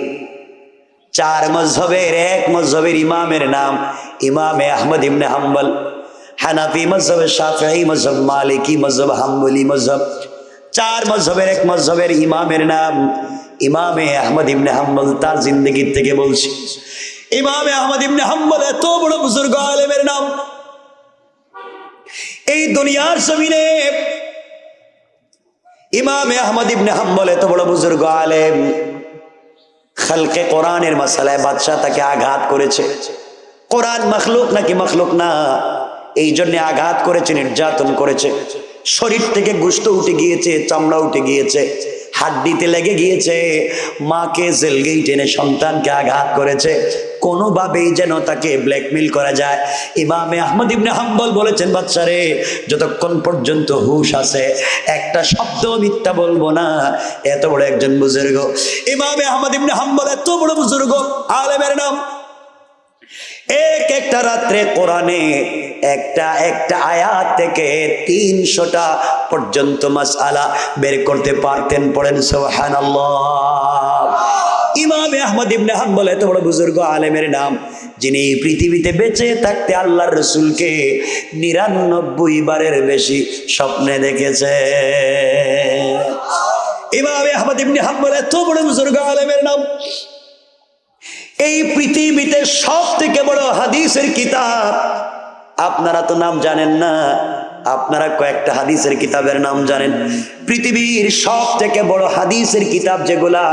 4 মযহবের এক মযহবের ইমামের নাম ইমামে আহমদ ইবনে হাম্বল। হানাফি মযহব, শাফিঈ মযহব, মালিকি মযহব, হাম্বলি মযহব। 4 মযহবের এক মযহবের ইমামের নাম ইমামে আহমদ ইবনে হাম্বল। তার জিন্দেগি থেকে বলছি, ইমামে আহমদ ইবনে হাম্বল এত বড় বুজুর্গ আলেমের নাম। এই দুনিয়ার জমিনে ইমামে আহমদ ইবনে হাম্বল এত বড় বুজুর্গ আলেম, খালকে কোরআনের মাসালায় বাদশাহ তাকে আঘাত করেছে। কোরআন মখলুক নাকি মখলুক না, এই জন্য আঘাত করেছে, নির্যাতন করেছে। শরীর থেকে গোশত উঠে গিয়েছে, চামড়া উঠে গিয়েছে, হাড্ডিতে লেগে গিয়েছে। মাকে জেলগেই টেনে সন্তানকে আঘাত করেছে, কোনোভাবেই যেন তাকে ব্ল্যাকমেল করা যায়। ইমামে আহমদ ইবনে হাম্বল বলেছেন, বাচ্চারে যতক্ষণ পর্যন্ত হুঁশ আছে একটা শব্দ মিথ্যা বলবো না। এত বড় একজন বুজুর্গ ইমামে আহমদ ইবনে হাম্বল, এত বড় বুজুর্গ আলেমের নাম। একটা রাত্রে কোরআনে একটা আয়াত থেকে 300টা পর্যন্ত মাসআলা বের করতে পারতেন। পড়েন সুবহানাল্লাহ। ইমামে আহমদ ইবনে হাম্বল এত বড় বুজুর্গ আলেমের নাম, যিনি পৃথিবীতে বেঁচে থাকতে আল্লাহর রাসূলকে 99 বারের বেশি স্বপ্নে দেখেছে। ইমামে আহমদ ইবনে হাম্বল এত বড় বুজুর্গ আলেমের নাম। এই পৃথিবীতে সব থেকে বড় হাদিসের কিতাব, আপনারা তো নাম জানেন না, আপনারা কয়েকটা হাদিসের কিতাবের নাম জানেন। পৃথিবীর সব থেকে বড় হাদিসের কিতাব যেগুলা,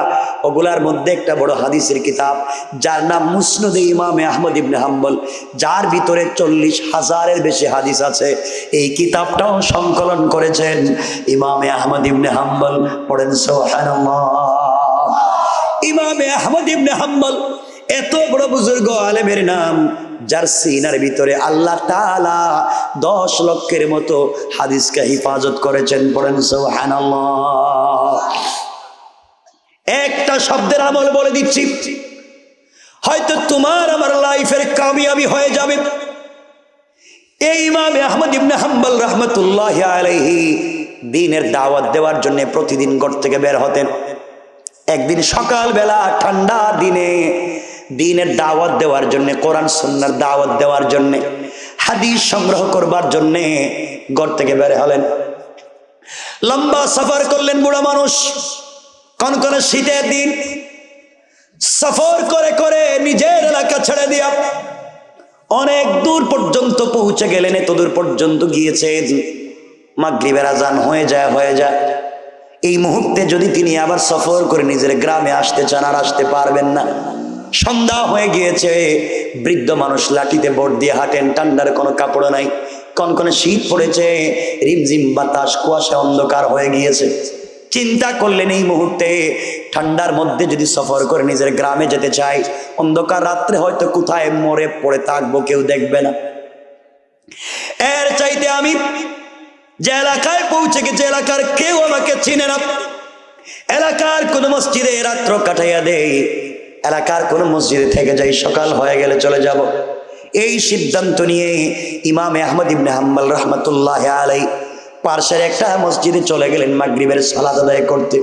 ওগুলার মধ্যে একটা বড় হাদিসের কিতাব যার নাম মুসনাদে ইমামে আহমদ ইবনে হাম্বল, যার ভিতরে 40,000-এর বেশি হাদিস আছে। এই কিতাবটাও সংকলন করেছেন ইমামে আহমদ ইবনে হাম্বল। পড়েন সুবহানাল্লাহ। ইমামে আহমদ ইবনে হাম্বল এত বড় বুজুর্গ আলেমের নাম, যার সিনার ভিতরে আল্লাহ তাআলা 10 লক্ষের মতো হাদিসকে হিফাজত করেছেন। পড়েন সুবহানাল্লাহ। একটা শব্দের আমল বলে দিচ্ছি, হয়তো তোমার আমার লাইফের কামিয়াবি হয়ে যাবে। এই ইমাম আহমদ ইবনে হাম্বল রাহমাতুল্লাহি আলাইহি দ্বীনের দাওয়াত দেওয়ার জন্য প্রতিদিন ঘর থেকে বের হতেন। একদিন সকালবেলা ঠান্ডা দিনে দ্বীনের দাওয়াত দেওয়ার জন্য, কোরআন সুন্নাহর দাওয়াত দেওয়ার জন্য, হাদিস সংগ্রহ করবার জন্য ঘর থেকে বের হলেন। লম্বা সফর করলেন বুড়া মানুষ, কনকনে শীতের দিন। সফর করে করে নিজের এলাকা ছেড়ে দিয়া অনেক দূর পর্যন্ত পৌঁছে গেলেন। এত দূর পর্যন্ত গিয়েছেন, মাগরিবের আজান হয়ে যায়। এই মুহূর্তে যদি তিনি আবার সফর করে নিজের গ্রামে আসতে চান, আর আসতে পারবেন না। সন্ধ্যা হয়ে গিয়েছে, বৃদ্ধ মানুষ লাঠিতে ভর দিয়ে হাঁটেন, ঠান্ডার কোনো কাপড় নাই, কনকনে শীত পড়েছে, রিমঝিম বাতাস, কুয়াশা, অন্ধকার হয়ে গিয়েছে। চিন্তা করলেন এই মুহূর্তে ঠান্ডার মধ্যে যদি সফর করে নিজের গ্রামে যেতে চাই, অন্ধকার রাত্রে হয়তো কোথায় মরে পড়ে থাকবো, কেউ দেখবে না। এর চাইতে আমি যে এলাকায় পৌঁছে গেছে, এলাকার কেউ আমাকে চিনে না, এলাকার কোন মসজিদে রাত্র কাটাইয়া দেই, এলাকার কোন মসজিদে থেকে যাই, সকাল হয়ে গেলে চলে যাব। এই সিদ্ধান্ত নিয়ে ইমাম আহমদ ইবনে হাম্বল রাহমাতুল্লাহি আলাইহি পার্শ্বের একটা মসজিদে চলে গেলেন মাগরিবের সালাত আদায় করতে।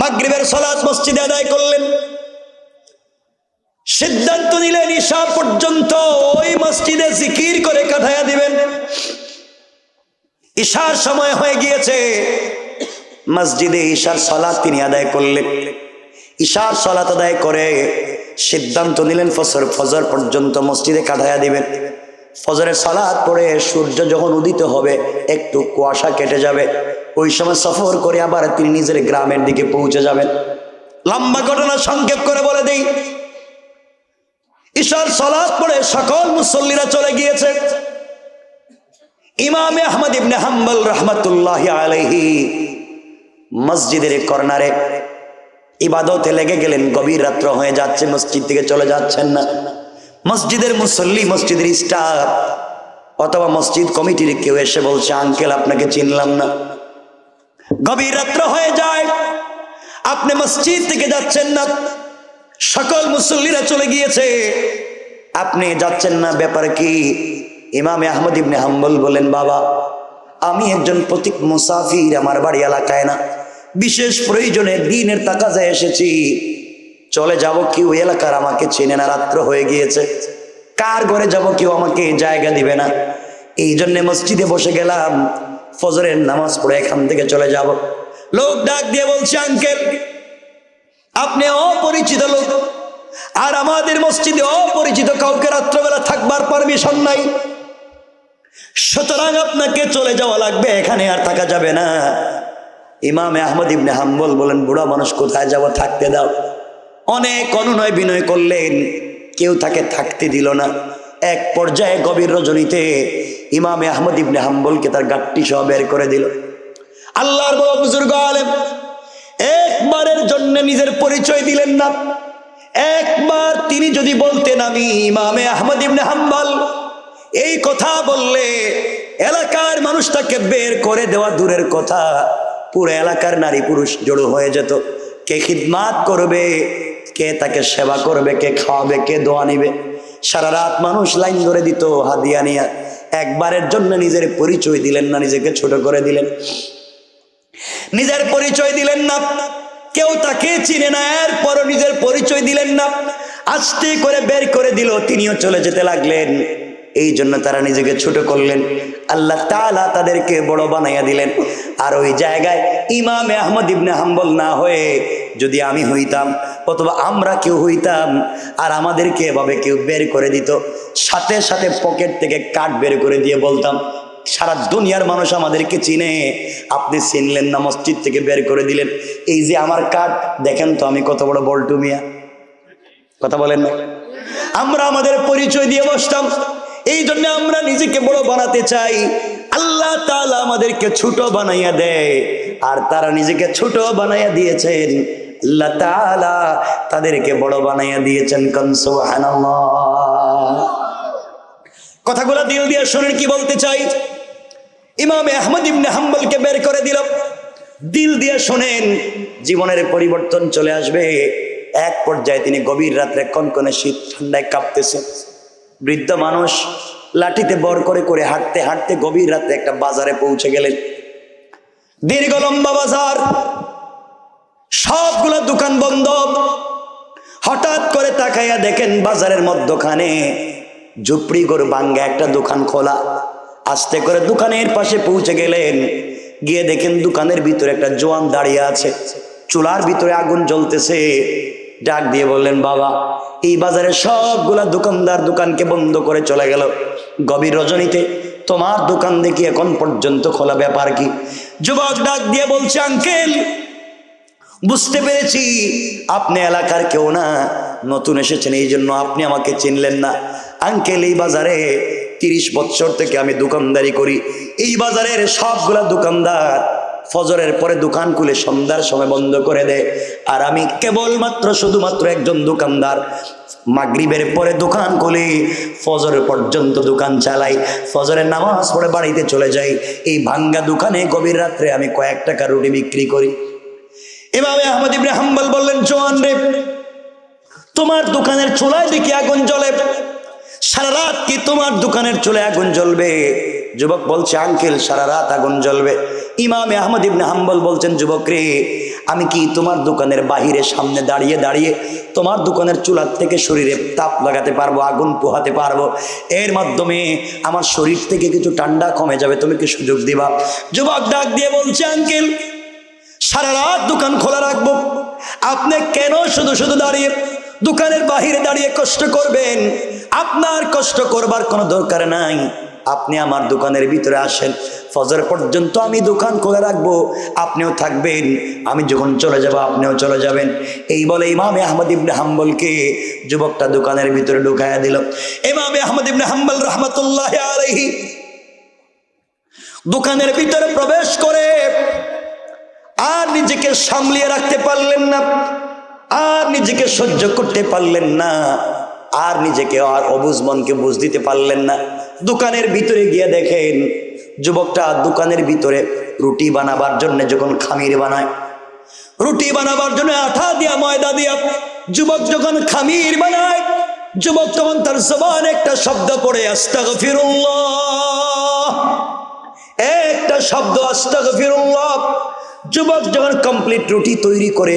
মাগরিবের সালাত মসজিদে আদায় করলেন। সিদ্ধান্ত নিলেন ঈশা পর্যন্ত ওই মসজিদে জিকির করে কাটাইয়া দিবেন। ঈশার সময় হয়ে গিয়েছে, মসজিদে ঈশার সালাত তিনি আদায় করলেন। ঈশার সালাত আদায় করে সিদ্ধান্ত নিলেন ফজর পর্যন্ত মসজিদে কাটাইয়া দিবেন। ফজরের সালাত পড়ে সূর্য যখন উদিত হবে, একটু কুয়াশা কেটে যাবে, ওই সময় সফর করে আবার তিনি নিজের গ্রামের দিকে পৌঁছে যাবেন। লম্বা ঘটনা সংক্ষেপ করে বলে দেই, ঈশার সালাত পড়ে সকল মুসল্লিরা চলে গিয়েছে। ইমাম আহমদ ইবনে হাম্বল রাহমাতুল্লাহি আলাইহি মসজিদের কর্নারে ইবাদতে লেগে গেলেন। গভীর রাত্র হয়ে যাচ্ছে, মসজিদ থেকে চলে যাচ্ছেন না। মসজিদের মুসল্লি, মসজিদের স্টাফ অথবা মসজিদ কমিটির কেউ এসে বলছে, আঙ্কেল আপনাকে চিনলাম না। গভীর রাত্র হয়ে যায়, আপনি মসজিদ থেকে যাচ্ছেন না, সকল মুসল্লিরা চলে গিয়েছে, আপনি যাচ্ছেন না, ব্যাপার কি? ইমাম আহমদ ইবনে হাম্বল বলেন, বাবা আমি একজন পথিক মুসাফির, আমার বাড়ি এলাকায় না, বিশেষ প্রয়োজনে দ্বীনের তাকাজায় এসেছি, চলে যাব, কেউ এলাকার আমাকে চেনে না, রাত্র হয়ে গিয়েছে, কার ঘরে যাব, কেউ আমাকে জায়গা দিবে না, এই জন্য মসজিদে বসে গেলাম, ফজরের নামাজ পড়ে এখান থেকে চলে যাব। লোক ডাক দিয়ে বলছে, আঙ্কেল আপনি অপরিচিত লোক, আর আমাদের মসজিদে অপরিচিত কাউকে রাত্রবেলা থাকবার পারমিশন নাই, সুতরাং আপনাকে চলে যাওয়া লাগবে, এখানে আর থাকা যাবে না। ইমাম আহমদ ইবনে হাম্বল বলেন, বুড়া মানুষ কোথায় যাব, থাকতে দাও। অনেক অনুনয় বিনয় করলেন, কেউ তাকে থাকতে দিল না। এক পর্যায়ে গভীর রজনীতে ইমাম আহমদ ইবনে হাম্বলকে তার গাট্টি সহ বের করে দিল। আল্লাহর বড় বুজুর্গ আলেম একবারের জন্য নিজের পরিচয় দিলেন না। একবার তিনি যদি বলতেন আমি ইমাম আহমদ ইবনে হাম্বল, এই কথা বললে এলাকার মানুষ তাকে বের করে দেওয়া দূরের কথা, পুরো এলাকার নারী পুরুষ জড়ো হয়ে যেত। কে খিদমাত করবে, কে তাকে সেবা করবে, কে খাওয়াবে, কে দোয়া নিবে, সারা রাত মানুষ লাইন ধরে দিত হাদিয়া নিয়া। একবারের জন্য নিজের পরিচয় দিলেন না, নিজেকে ছোট করে দিলেন, নিজের পরিচয় দিলেন না, কেউ তাকে চিনে না, এরপরও নিজের পরিচয় দিলেন না, আস্তে করে বের করে দিল, তিনিও চলে যেতে লাগলেন। এই জন্য তারা নিজেকে ছোট করলেন, আল্লাহ তাআলা তাদেরকে বড় বানাইয়া দিলেন। আর ওই জায়গায় ইমাম আহমদ ইবনে হাম্বল না হয়ে যদি আমি হইতাম অথবা আমরা কেউ হইতাম, আর আমাদেরকে এভাবে কেউ বের করে দিত, সাথে সাথে পকেট থেকে কার্ড বের করে দিয়ে বলতাম, সারা দুনিয়ার মানুষ আমাদেরকে চিনে, আপনি চিনলেন না, মসজিদ থেকে বের করে দিলেন, এই যে আমার কার্ড, দেখেন তো আমি কত বড় বল্টু মিয়া। কথা বলেন না? আমরা আমাদের পরিচয় দিয়ে বসতাম। এই জন্য আমরা নিজেকে বড় বানাতে চাই, আল্লাহ তাআলা আমাদেরকে ছোট বানাইয়া দেয়, আর তারা নিজেকে ছোট বানাইয়া দিয়েছেন, আল্লাহ তাআলা তাদেরকে বড় বানাইয়া দিয়েছেন। সুবহানাল্লাহ। কথাগুলো দিল দিয়ে শোনেন কি বলতে চাই। ইমামে আহমদ ইবনে হাম্বলকে বের করে দিল। দিল দিয়ে শোনেন, জীবনের পরিবর্তন চলে আসবে। এক পর্যায়ে তিনি গভীর রাত্রে কনকনে শীত ঠান্ডায় কাঁপতেছে। বৃদ্ধ মানুষ লাঠিতে বর করে করে হাঁটতে হাঁটতে গভীর রাতে একটা বাজারে পৌঁছে গেলেন। দীর্ঘ লম্বা বাজার, সবগুলো দোকান বন্ধ। হঠাৎ করে তাকাইয়া দেখেন বাজারের মধ্যখানে ঝুপড়ি ঘর ভাঙ্গা একটা দোকান খোলা। আস্তে করে দোকানের পাশে পৌঁছে গেলেন। গিয়ে দেখেন দোকানের ভিতরে একটা জোয়ান দাঁড়িয়ে আছে, চুলার ভিতরে আগুন জ্বলতেছে। ডাক দিয়ে বললেন, বাবা, এই বাজারের সবগুলা দোকানদার দোকানকে বন্ধ করে চলে গেল। গভীর রজনীতে তোমার দোকান দেখি এখন পর্যন্ত খোলা, ব্যাপার কি? যুবক ডাক দিয়ে বলছে, আঙ্কেল, বুঝতে পেরেছি আপনি এলাকার কেউ না, নতুন এসেছেন, এই জন্য আপনি আমাকে চিনলেন না। আঙ্কেল, এই বাজারে 30 বছর থেকে আমি দোকানদারি করি। এই বাজারের সবগুলা দোকানদার ফজরের পরে দোকান খুলে সন্ধ্যার সময় বন্ধ করে দেয়, আর আমি কেবলমাত্র শুধুমাত্র একজন দোকানদার, মাগরিবের পরে দোকান খুলে ফজরের পর্যন্ত দোকান চালাই। ফজরের নামাজ পড়ে বাড়িতে চলে যাই। এই ভাঙ্গা দোকানে গভীর রাত্রে আমি কয়েক টাকা রুটি বিক্রি করি। ইমাম আহমদ ইবনে হাম্বল বললেন, জোয়ান রে, তোমার দোকানের চুলায় দেখি আগুন জ্বলে, সারা রাত কি তোমার দোকানের চুলায় আগুন জ্বলবে? যুবক বলছে, আঙ্কেল, সারা রাত আগুন জ্বলবে। ইমাম আহমদ ইবনে হাম্বল বলছেন, যুবক রে, আমি কি তোমার দোকানের বাহিরে সামনে দাঁড়িয়ে দাঁড়িয়ে তোমার দোকানের চুলার থেকে শরীরে তাপ লাগাতে পারবো, আগুন পোহাতে পারবো? এর মাধ্যমে আমার শরীর থেকে কিছু ঠান্ডা কমে যাবে, তুমি কি সুযোগ দিবা? যুবক ডাক দিয়ে বলছে, আঙ্কেল, সারা রাত দোকান খোলা রাখবো, আপনি কেন শুধু শুধু দাঁড়িয়ে দোকানের বাহিরে দাঁড়িয়ে কষ্ট করবেন? আপনার কষ্ট করবার কোনো দরকার নাই। আপনি আমার দোকানের ভিতরে আসেন, ফজর পর্যন্ত আমি দোকান খোলা রাখবো, আপনিও থাকবেন, আমি যখন চলে যাব আপনিও চলে যাবেন। এই বলে ইমামে আহমদ ইবনে হাম্বলকে যুবকটা দোকানের ভিতরে ঢুকাইয়া দিল। ইমামে আহমদ ইবনে হাম্বল রাহমাতুল্লাহ আলাইহি দোকানের ভিতরে প্রবেশ করে আর নিজেকে সামলিয়ে রাখতে পারলেন না, আর নিজেকে সহ্য করতে পারলেন না, আর নিজেকে আর অবুঝ মনকে বুঝ দিতে পারলেন না। দোকানের ভিতরে গিয়ে দেখেন যুবকটা দোকানের ভিতরে রুটি বানাবার জন্য যখন খামির বানায়, রুটি বানাবার জন্য আঠা দিয়া ময়দা দিয়া যুবক যখন খামির বানায়, যুবক তখন তার জবান একটা শব্দ পড়ে, আস্তাগফিরুল্লাহ, একটা শব্দ, আস্তাগফিরুল্লাহ। যুবক যখন কমপ্লিট রুটি তৈরি করে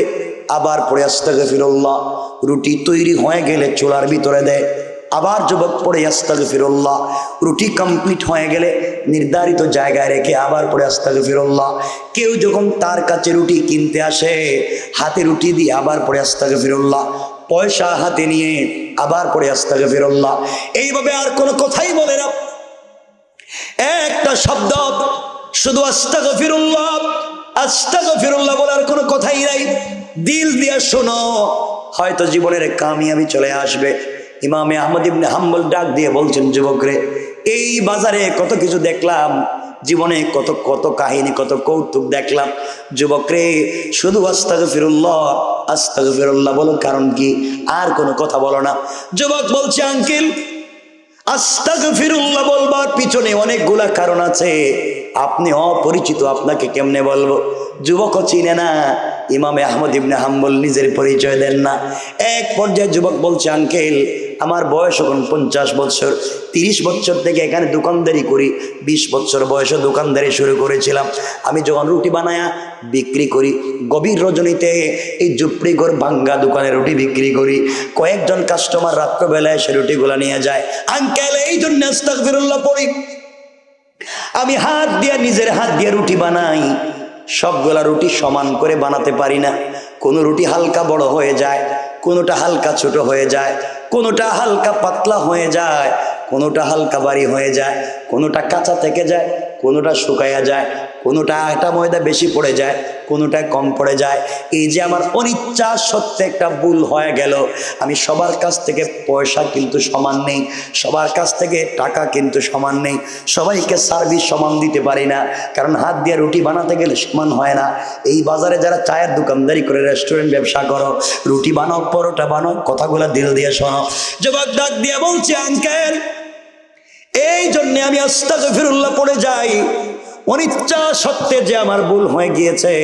আবার পড়ে আস্তাগফিরুল্লাহ। রুটি তৈরি হয়ে গেলে চুলার ভিতরে দেয়, আবার যুবক পড়ে আস্তাগফিরুল্লাহ। রুটি কমপ্লিট হয়ে গেলে নির্ধারিত জায়গায় রেখে আবার পড়ে আস্তাগফিরুল্লাহ। কেউ যখন তার কাছে রুটি কিনতে আসে, হাতে রুটি দিয়ে আবার পড়ে আস্তাগফিরুল্লাহ, পয়সা হাতে নিয়ে আবার পড়ে আস্তাগফিরুল্লাহ। এইভাবে আর কোনো কথাই বলে না, একটা শব্দ শুধু আস্তাগফিরুল্লাহ, আস্তাগফিরুল্লাহ বলার কোনো কথাই নাই। দিল দিয়ে শোনো, হয়তো জীবনের কামিয়াবি চলে আসবে। ইমামে আহমদ ইবনে হাম্বল ডাক দিয়ে বলছেন, যুবকরে, এই বাজারে কত কিছু দেখলাম, জীবনে কত কত কাহিনী, কত কৌতুক দেখলাম। যুবকরে, শুধু আস্তাগফিরুল্লাহ, আস্তাগফিরুল্লাহ বলো, কারণ কি? আর কোনো কথা বলো না। যুবক বলছে, আঙ্কেল, আস্তাগফিরুল্লাহ বলবার পিছনে অনেকগুলা কারণ আছে, আপনি অপরিচিত, আপনাকে কেমনে বলবো? যুবকও চিনে না। ইমামে আহমদ ইবনে হাম্বল নিজের পরিচয় দেন না। এক পর্যায়ে যুবক বলছে, আঙ্কেল, আমার বয়স এখন 50 বছর, 30 বছর থেকে এখানে দোকানদারি করি, 20 বছর বয়সে দোকানদারি শুরু করেছিলাম। আমি যখন রুটি বানায়া বিক্রি করি, গভীর রজনীতে এই ঝুপড়ি ঘর ভাঙ্গা দোকানে রুটি বিক্রি করি, কয়েকজন কাস্টমার রাত্রবেলায় সে রুটিগুলা নিয়ে যায়। আঙ্কেল, এই জন্য আস্তাগফিরুল্লাহ পড়ি। আমি হাত দিয়ে, নিজের হাত দিয়ে রুটি বানাই, সবগুলা রুটি সমান করে বানাতে পারি না। কোনো রুটি হালকা বড় হয়ে যায়, কোনোটা হালকা ছোট হয়ে যায়, কোনোটা হালকা পাতলা হয়ে যায়, কোনোটা হালকা ভারী হয়ে যায়, কোনোটা কাঁচা থেকে যায়, কোনোটা শুকাইয়া যায়, কোনোটা আটা ময়দা বেশি পড়ে যায়, কোনোটা কম পড়ে যায়। এই যে আমার অনিচ্ছা সত্ত্বে একটা ভুল হয়ে গেল। আমি সবার কাছ থেকে পয়সা কিন্তু সমান নেই, সবার কাছ থেকে টাকা কিন্তু সমান নেই, সবাইকে সার্ভিস সমান দিতে পারি না, কারণ হাত দিয়ে রুটি বানাতে গেলে সমান হয় না। এই বাজারে যারা চায়ের দোকানদারি করে, রেস্টুরেন্ট ব্যবসা করো, রুটি বানাও, পরোটা বানাও, কথাগুলো দিল দিয়ে শোনো। যুবক ডাক দিয়ে বলছে, আঙ্কেল, এই জন্য আমি আস্তাগফিরুল্লাহ পড়ে যাই, অনিচ্ছা সত্ত্বে যে আমার ভুল হয়ে গিয়েছে,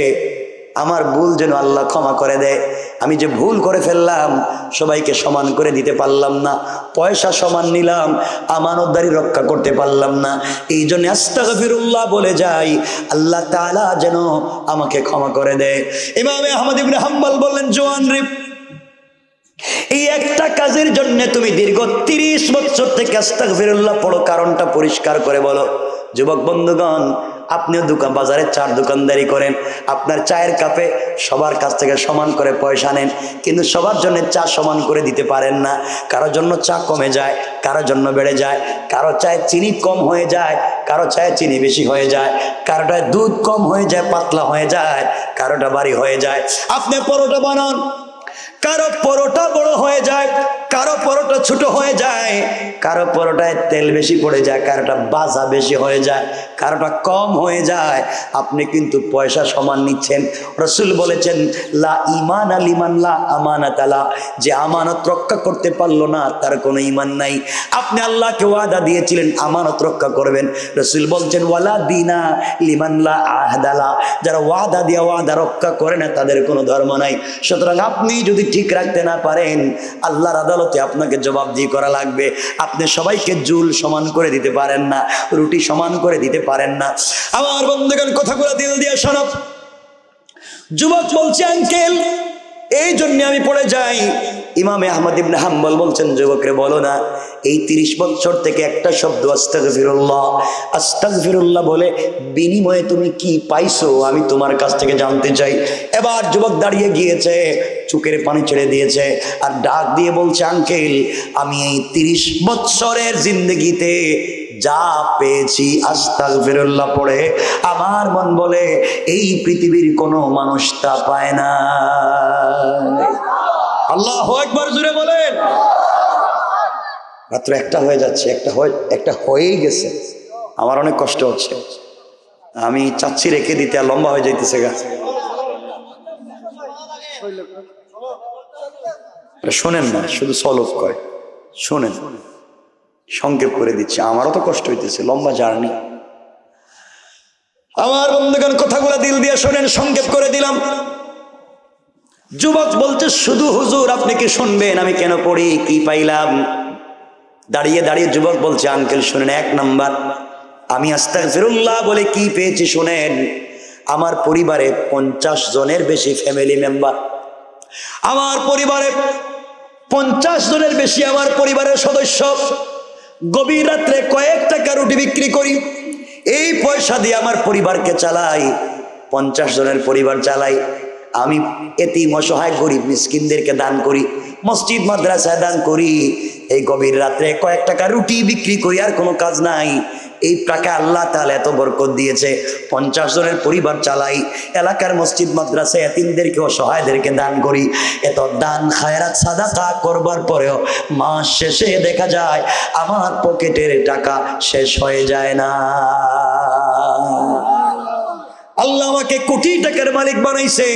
আমার ভুল যেন আল্লাহ ক্ষমা করে দেয়। আমি যে ভুল করে ফেললাম, সবাইকে সমান করে দিতে পারলাম না, পয়সা সমান নিলাম, আমানতদারি রক্ষা করতে পারলাম না, এই জন্য আস্তাগফিরুল্লাহ বলে যাই, আল্লাহ তাআলা যেন আমাকে ক্ষমা করে দেয়। ইমামে আহমদ ইবনে হাম্বল বললেন, জোয়ান রে, এই একটা কাজের জন্য তুমি দীর্ঘ 30 বছর থেকে আস্তাগফিরুল্লাহ পড়ো, কারণটা পরিষ্কার করে বলো। যুবক বন্ধুগণ, আপনিও বাজারে চার দোকানদারি করেন, আপনার চায়ের কাপে সবার কাছ থেকে সমান করে পয়সা নেন, কিন্তু সবার জন্য চা সমান করে দিতে পারেন না। কারোর জন্য চা কমে যায়, কারোর জন্য বেড়ে যায়, কারো চায়ে চিনি কম হয়ে যায়, কারো চায়ে চিনি বেশি হয়ে যায়, কারোটায় দুধ কম হয়ে যায়, পাতলা হয়ে যায়, কারোটা ভারী হয়ে যায়। আপনি পরোটা বানান, কারো পরোটা বড় হয়ে যায়, কারো পরোটা ছোট হয়ে যায়, কারো পরোটায় তেল বেশি পড়ে যায়, কারোটা বাজা বেশি হয়ে যায়, কারোটা কম হয়ে যায়। আপনি কিন্তু পয়সা সমান নিচ্ছেন। রাসূল বলেছেন, লা ঈমান লিমান লা আমানাত লা, যে আমানত রক্ষা করতে পারলো না তার কোনো ঈমান নাই। আপনি আল্লাহকে ওয়াদা দিয়েছিলেন আমানত রক্ষা করবেন, রাসূল বলছেন ওয়ালা দিনা লিমান লা আহদা লা, যারা ওয়াদা দিয়ে ওয়াদা রক্ষা করে না তাদের কোনো ধর্ম নাই। সুতরাং আপনি যদি ঠিক রাখতে না পারেন, আল্লাহর আদালতে আপনাকে জবাবদিহি করা লাগবে। আপনি সবাইকে জুল সমান করে দিতে পারেন না, রুটি সমান করে দিতে পারেন না। আমার বন্ধুগণ, কথাগুলো দিল দিয়ে শোনো। যুবক বলছে, আঙ্কেল এই জন্য আমি পড়ে যাই। ইমামে আহমদ ইবনে হাম্বল বলছেন, যুবকরে বলো না, এই 30 বছর থেকে একটা শব্দ আস্তাগফিরুল্লাহ আস্তাগফিরুল্লাহ বলে বিনিময়ে তুমি কি পাইছো আমি তোমার কাছ থেকে জানতে চাই। এবার যুবক দাঁড়িয়ে গিয়েছে, চোখের পানি ছেড়ে দিয়েছে, আর ডাক দিয়ে বলছে, আঙ্কেল আমি এই 30 বছরের জিন্দগিতে যা পেয়েছি আস্তাগফিরুল্লাহ পড়ে, আমার মন বলে এই পৃথিবীর কোনো মানুষ তা পায় না। আল্লাহু আকবার, জোরে বলেন। মাত্র একটা হয়ে যাচ্ছে, একটা হয়েই গেছে। আমার অনেক কষ্ট হচ্ছে, আমি চাচ্ছি রেখে দিতে, আর লম্বা হয়ে যাইতেছে গা। শোনেন না, শুধু সলভ কয়, শোনেন, সংক্ষেপ করে দিচ্ছি, আমারও তো কষ্ট হইতেছে, লম্বা জার্নি। আমার বন্ধুগণ, কথাগুলো দিল দিয়ে শোনেন, সংক্ষেপ করে দিলাম। যুবক বলছে, শুধু হুজুর আপনি কি শুনবেন আমি কেন পড়ি, কি পাইলাম? দাঁড়িয়ে দাঁড়িয়ে যুবক বলছে, আঙ্কেল শুনেন, 1 নাম্বার আমি আস্তাগফিরুল্লাহ বলে কি পেয়েছি শুনেন। আমার পরিবারে 50 জনের বেশি ফ্যামিলি মেম্বার, আমার পরিবারে 50 জনের বেশি আমার পরিবারের সদস্য। গভীর রাত্রে কয়েক টাকা রুটি বিক্রি করি, এই পয়সা দিয়ে আমার পরিবারকে চালাই, 50 জনের পরিবার চালাই। আমি এতিম অসহায় গরিব মিসকিনদেরকে দান করি, মসজিদ মাদ্রাসায় দান করি। এই গভীর রাত্রে কয়েক টাকা রুটি বিক্রি করি, আর কোনো কাজ নাই। এই টাকা আল্লাহ তাআলা এত বরকত দিয়েছে, 50 জনের পরিবার চালাই, এলাকার মসজিদ মাদ্রাসায় এতিমদেরকে অসহায়দেরকে দান করি। এত দান খায়রাত সাদাকা করবার পরেও মাস শেষে দেখা যায় আমার পকেটের টাকা শেষ হয়ে যায় না। আল্লাহ আমাকে কোটি টাকার মালিক বানাইছে,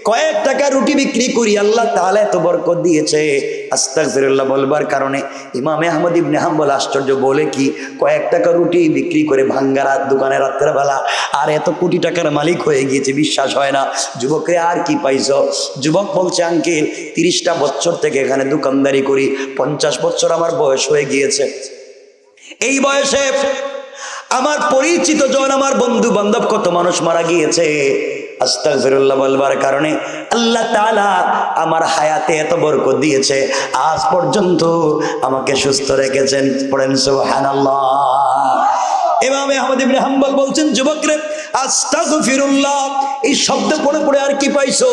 কয়েক টাকা রুটি বিক্রি করি, আল্লাহ তাআলা এত বরকত দিয়েছে আস্তাগফিরুল্লাহ বলবার কারণে। ইমামে আহমদ ইবনে হাম্বল আশ্চর্য, বলে কি কয়েক টাকা রুটি বিক্রি করে ভাঙ্গা রাত দোকানে রাত্রে বেলা, আর এত কোটি টাকার মালিক হয়ে গিয়েছে, বিশ্বাস হয় না। যুবকরে আর কি পাইছো? যুবক বলছে, আঙ্কেল 30টা বছর থেকে এখানে দোকানদারি করি, 50 বছর আমার বয়স হয়ে গিয়েছে। এই বয়সে আমার পরিচিত জন, আমার বন্ধু বান্ধব কত মানুষ মারা গিয়েছে। আস্তাগফিরুল্লাহ বলবার কারণে আল্লাহ তাআলা আমার হায়াতে এত বরকত দিয়েছে, আজ পর্যন্ত আমাকে সুস্থ রেখেছেন। পড়েন সুবহানাল্লাহ। ইমাম আহমদ ইবনে হাম্বল বলছেন, যুবকরে আস্তাগফিরুল্লাহ এই শব্দ পড়ে পড়ে আর কি পাইছো?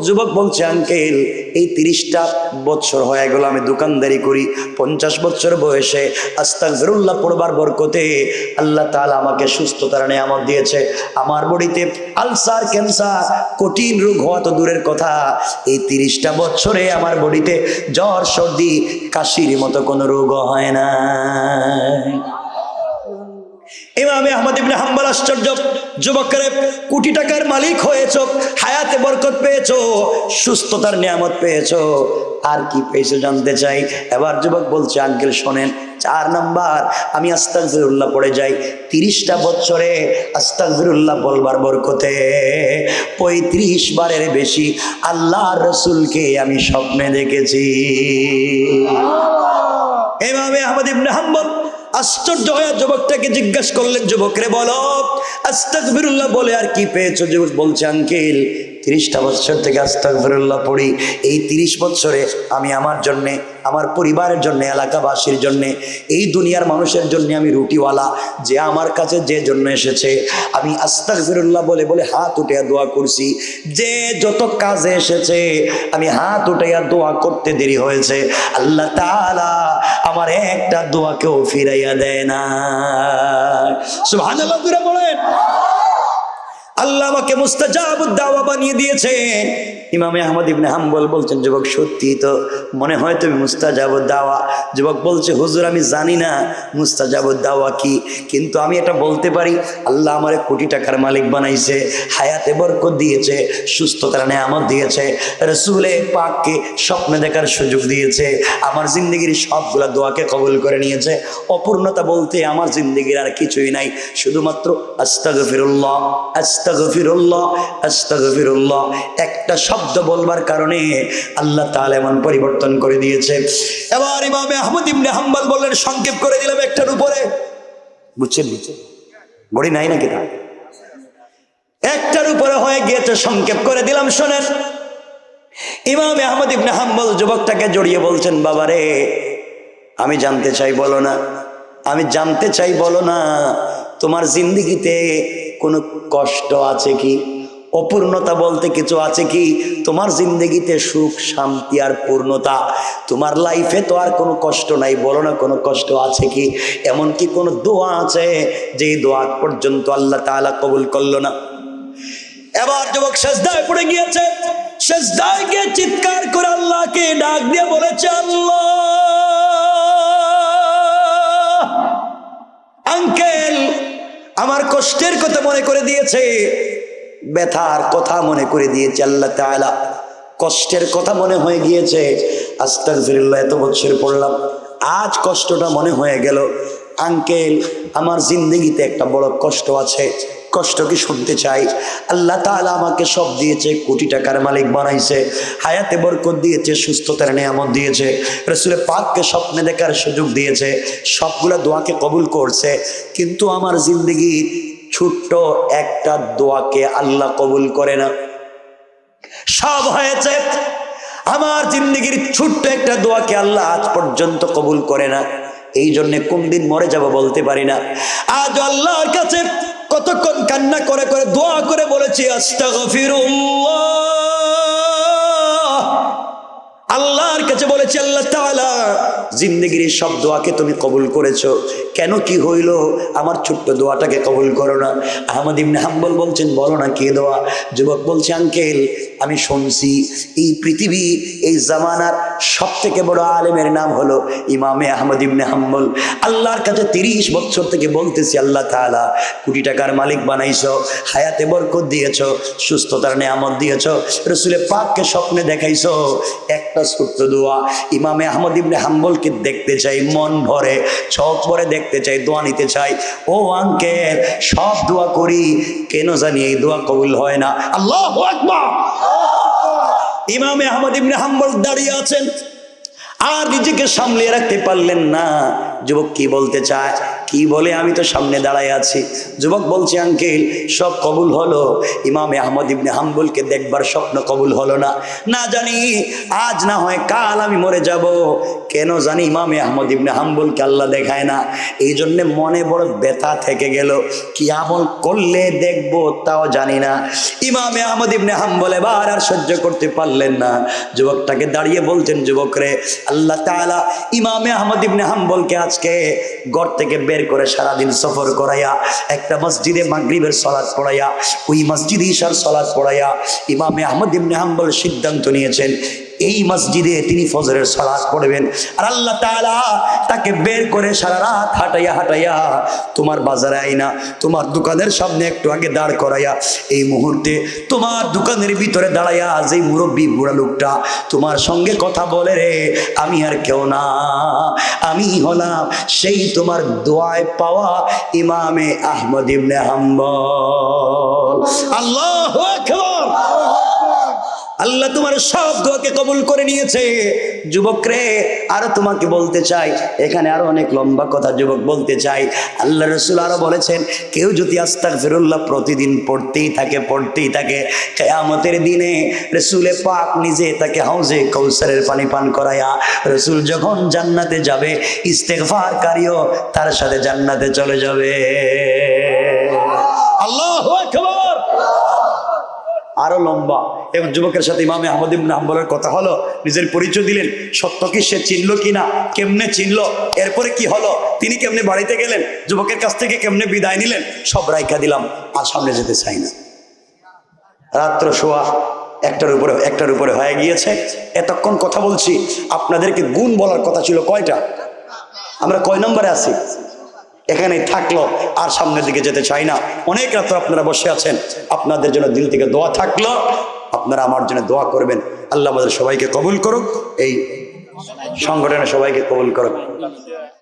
যুবক বলছে, আঙ্কেল এই 30টা বছর হয়ে গেল আমি দোকানদারি করি, 50 বছর বয়সে আস্তাগফিরুল্লাহ পড়বার বরকতে আল্লাহ তাআলা আমাকে সুস্থতার নিয়ামত দিয়েছে। আমার বডিতে আলসার, ক্যান্সার, কঠিন রোগ হওয়া তো দূরের কথা, এই 30টা বছরে আমার বডিতে জ্বর, সর্দি, কাশির মতো কোনো রোগও হয় না। ইমামে আহমদ ইবনে হাম্বল আশ্চর্য, যুবকরে কোটি টাকার মালিক হয়েছো, হায়াতে বরকত পেয়েছো, সুস্থতার নিয়ামত পেয়েছো, আর কি পেয়েছো জানতে চাই। এবার যুবক বলছে আঙ্কেল শোনেন, 4 নাম্বার আমি আস্তাগফিরুল্লাহ পড়ে যাই। 30টা বছরে আস্তাগফিরুল্লাহ বলবার বরকতে 35 বারের বেশি আল্লাহর রাসূলকে আমি স্বপ্নে দেখেছি। ইমামে আহমদ ইবনে হাম্বল আশ্চর্য হয়ে যুবকটাকে জিজ্ঞাসা করলেন, যুবকরে বলো আস্তাগফিরুল্লাহ বলে আর কি পেয়েছো? যুবক বলছে আঙ্কেল 30টা বছর থেকে আস্তাগফিরুল্লাহ পড়ি। এই 30 বছরে আমি আমার জন্যে, আমার পরিবারের জন্য, এলাকাবাসীর জন্য, এই দুনিয়ার মানুষের জন্য আমি রুটিওয়ালা যে আমার কাছে যে জন্য এসেছে আমি আস্তাগফিরুল্লাহ বলে বলে হাত উঠিয়া দোয়া করছি। যে যত কাজে এসেছে আমি হাত উঠাইয়া দোয়া করতে দেরি হয়েছে, আল্লাহ তাআলা আমার একটা দোয়াকেও ফিরাইয়া দেয় না। সুবহানাল্লাহ বলেন। আল্লাহ আমাকে মুস্তাজাবুদ দাওয়া বানিয়ে দিয়েছেন। ইমামে আহমদ ইবনে হাম্বল বলছেন, যুবক সত্যি তো মনে হয় তুমি মুস্তাজাবুদ দাওয়া। যুবক বলছে, হুজুর আমি জানি না মুস্তাজাবুদ দাওয়া কি, কিন্তু আমি এটা বলতে পারি আল্লাহ আমারে কোটি টাকার মালিক বানাইছে, হায়াতে বরকত দিয়েছে, সুস্থতার নেয়ামত দিয়েছে, রাসূলে পাককে স্বপ্নে দেখার সুযোগ দিয়েছে, আমার জিন্দগির সবগুলা দোয়াকে কবুল করে নিয়েছে। অপূর্ণতা বলতে আমার জিন্দগির আর কিছুই নাই, শুধুমাত্র আস্তাগফিরুল্লাহ আস্তাগফিরুল্লাহ আস্তাগফিরুল্লাহ একটা শব্দ বলবার কারণে আল্লাহ তাআলা এমন পরিবর্তন করে দিয়েছে। এবার ইমামে আহমদ ইবনে হাম্বল বললেন, সংক্ষেপ করে দিলাম একটার উপরে, বুঝছেন বড়ি নাই নাকি তা একটার উপরে হয়ে গিয়েছে, সংক্ষেপ করে দিলাম শোনেন। ইমামে আহমদ ইবনে হাম্বল যুবকটাকে জড়িয়ে বলছেন, বাবারে আমি জানতে চাই বলো না, আমি জানতে চাই বলো না তোমার জিন্দেগিতে কোনো কষ্ট আছে কি, অপূর্ণতা বলতে কিছু আছে কি, তোমার জিন্দগিতে সুখ শান্তি আর পূর্ণতা, তোমার লাইফে তো আর কোনো কষ্ট নাই, বলো না কোনো কষ্ট আছে কি? এমন কি কোনো দোয়া আছে যে দোয়া পর্যন্ত আল্লাহ তাআলা কবুল করলো না? এবার যুবক সেজদায় পড়ে গিয়েছে, সেজদায় গিয়ে চিৎকার করে আল্লাহকে ডাক দিয়ে বলেছে, আল্লাহ আঙ্কেল আমার কষ্টের কথা মনে করে দিয়েছে, ব্যথার কথা মনে করে দিয়েছে আল্লাহ তাআলা, কষ্টের কথা মনে হয়ে গিয়েছে। আস্তাগফিরুল্লাহ এত বছর পড়লাম, আজ কষ্টটা মনে হয়ে গেল। আঙ্কেল আমার জিন্দগিতে একটা বড় কষ্ট আছে, কষ্ট কি শুনতে চাই? আল্লাহ তাআলা আমাকে সব দিয়েছে, কোটি টাকার মালিক বানাইছে, হায়াতে বরকত দিয়েছে, সুস্থতার নেয়ামত দিয়েছে, রাসূলে পাককে স্বপ্নে দেখার সুযোগ দিয়েছে, সবগুলা দোয়াকে কবুল করছে, কিন্তু আমার জিন্দগি ছোট্ট একটা দোয়াকে আল্লাহ কবুল করে না। সব হয়েছে, আমার জিন্দগির ছোট্ট একটা দোয়াকে আল্লাহ আজ পর্যন্ত কবুল করে না। এই জন্য কোন দিন মরে যাব বলতে পারি না। আজ আল্লাহর কাছে কতক্ষণ কান্না করে করে দোয়া করে বলেছি আস্তাগফিরুল্লাহ, আল্লাহর কাছে বলেছি আল্লাহ তাআলা জিন্দগির সব দোয়াকে তুমি কবুল করেছো, কেন কি হইল আমার ছোট্ট দোয়াটাকে কবুল করো না? আহমদ ইবনে হাম্বল বলছেন, বলো না কি দোয়া? যুবক বলছে, আঙ্কেল আমি শুনছি এই পৃথিবী এই জামানার সব থেকে বড় আলেমের নাম হলো ইমামে আহমদ ইবনে হাম্বল। আল্লাহর কাছে 30 বছর থেকে বলতেছি, আল্লাহ তাআলা কোটি টাকার মালিক বানাইছো, হায়াতে বরকত দিয়েছো, সুস্থতার নেয়ামত দিয়েছো, রাসূলে পাককে স্বপ্নে দেখাইছো, একটা ছোট্ট দোয়া ইমামে আহমদ ইবনে হাম্বলকে দেখতে চাই, মন ভরে চোখ ভরে দেখতে চাই, দোয়া নিতে চাই। ও আঙ্কেল সব দোয়া করি, কেন জানি এই দোয়া কবুল হয় না। আল্লাহু আকবার। ইমামে আহমদ ইবনে হাম্বল দাঁড়িয়ে আছেন, আর নিজেকে সামলিয়ে রাখতে পারলেন না। যুবক কি বলতে চায়, কি বলে আমি তো সামনে দাঁড়ায় আছি। যুবক বলছে, আঙ্কেল সব কবুল হলো, ইমামে আহমদ ইবনে হাম্বলকে দেখবার স্বপ্ন কবুল হলো না। না জানি আজ না হয় কাল আমি মরে যাব, কেন জানি ইমামে আহমদ ইবনে হাম্বলকে আল্লাহ দেখায় না। এই জন্যে মনে বড় ব্যথা থেকে গেল, কি আমল করলে দেখবো তাও জানি না। ইমামে আহমদ ইবনে হাম্বল এবার আর সহ্য করতে পারলেন না, যুবকটাকে দাঁড়িয়ে বলছেন, যুবক রে আল্লাহ তাআলা ইমামে আহমদ ইবনে হাম্বলকে আজকে ঘর থেকে বের করে সারাদিন সফর করাইয়া একটা মসজিদে মাগরিবের সালাত পড়াইয়া ওই মসজিদে ইশার সালাত পড়াইয়া ইমামে আহমদ ইবনে হাম্বল সিদ্ধান্ত নিয়েছেন এই মসজিদে তিনি ফজরের সালাত পড়বেন। আর আল্লাহ তাআলা তাকে বের করে সারা রাত হাঁটাইয়া তোমার বাজারে আইনা তোমার দোকানের সামনে একটু আগে দাঁড় করাইয়া এই মুহূর্তে তোমার দোকানের ভিতরে দাঁড়াইয়া যে মুরব্বী বুড়া লোকটা তোমার সঙ্গে কথা বলে, রে আমি আর কেউ না, আমি হলাম সেই তোমার দোয়ায় পাওয়া ইমামে আহমদ ইবনে হাম্বল। আল্লাহু আকবার। আল্লাহ তোমার সব দোয়াকে কবুল করে নিয়েছে। যুবক রে, আরো তোমাকে বলতে চাই, এখানে আরো অনেক লম্বা কথা যুবক বলতে চাই। আল্লাহ রাসূল আরো বলেছেন, কেউ যদি আস্তাগফিরুল্লাহ প্রতিদিন পড়তেই থাকে কিয়ামতের দিনে রাসূলে পাক নিজে তাকে হাউজে কাউসারের পানি পান করায়া রাসূল যখন জান্নাতে যাবে, ইস্তেগফারকারীও তার সাথে জান্নাতে চলে যাবে। আল্লাহু আকবার। আরো লম্বা। এবং যুবকের সাথে ইমামে আহমদ ইবনে হাম্বলের কথা হলো, নিজের পরিচয় দিলেন, সত্য কি সে চিনল কিনা, কেমনে চিনল, এরপরে কি হলো, তিনি কেমনে বাড়িতে গেলেন, যুবকের কাছ থেকে কেমনে বিদায় নিলেন, সব রাইখা দিলাম। আর সামনে যেতে চাই না। রাত্র শোয়া একটার উপরে হয়ে গিয়েছে। এতক্ষণ কথা বলছি, আপনাদেরকে গুণ বলার কথা ছিল কয়টা? আমরা কয় নম্বরে আছি? এখানে থাকলো, আর সামনের দিকে যেতে চাই না। অনেক রাত আপনারা বসে আছেন, আপনাদের জন্য দিল থেকে দোয়া থাকলো, আপনারা আমার জন্য দোয়া করবেন। আল্লাহ আমাদের সবাইকে কবুল করুক, এই সংগঠনের সবাইকে কবুল করুক।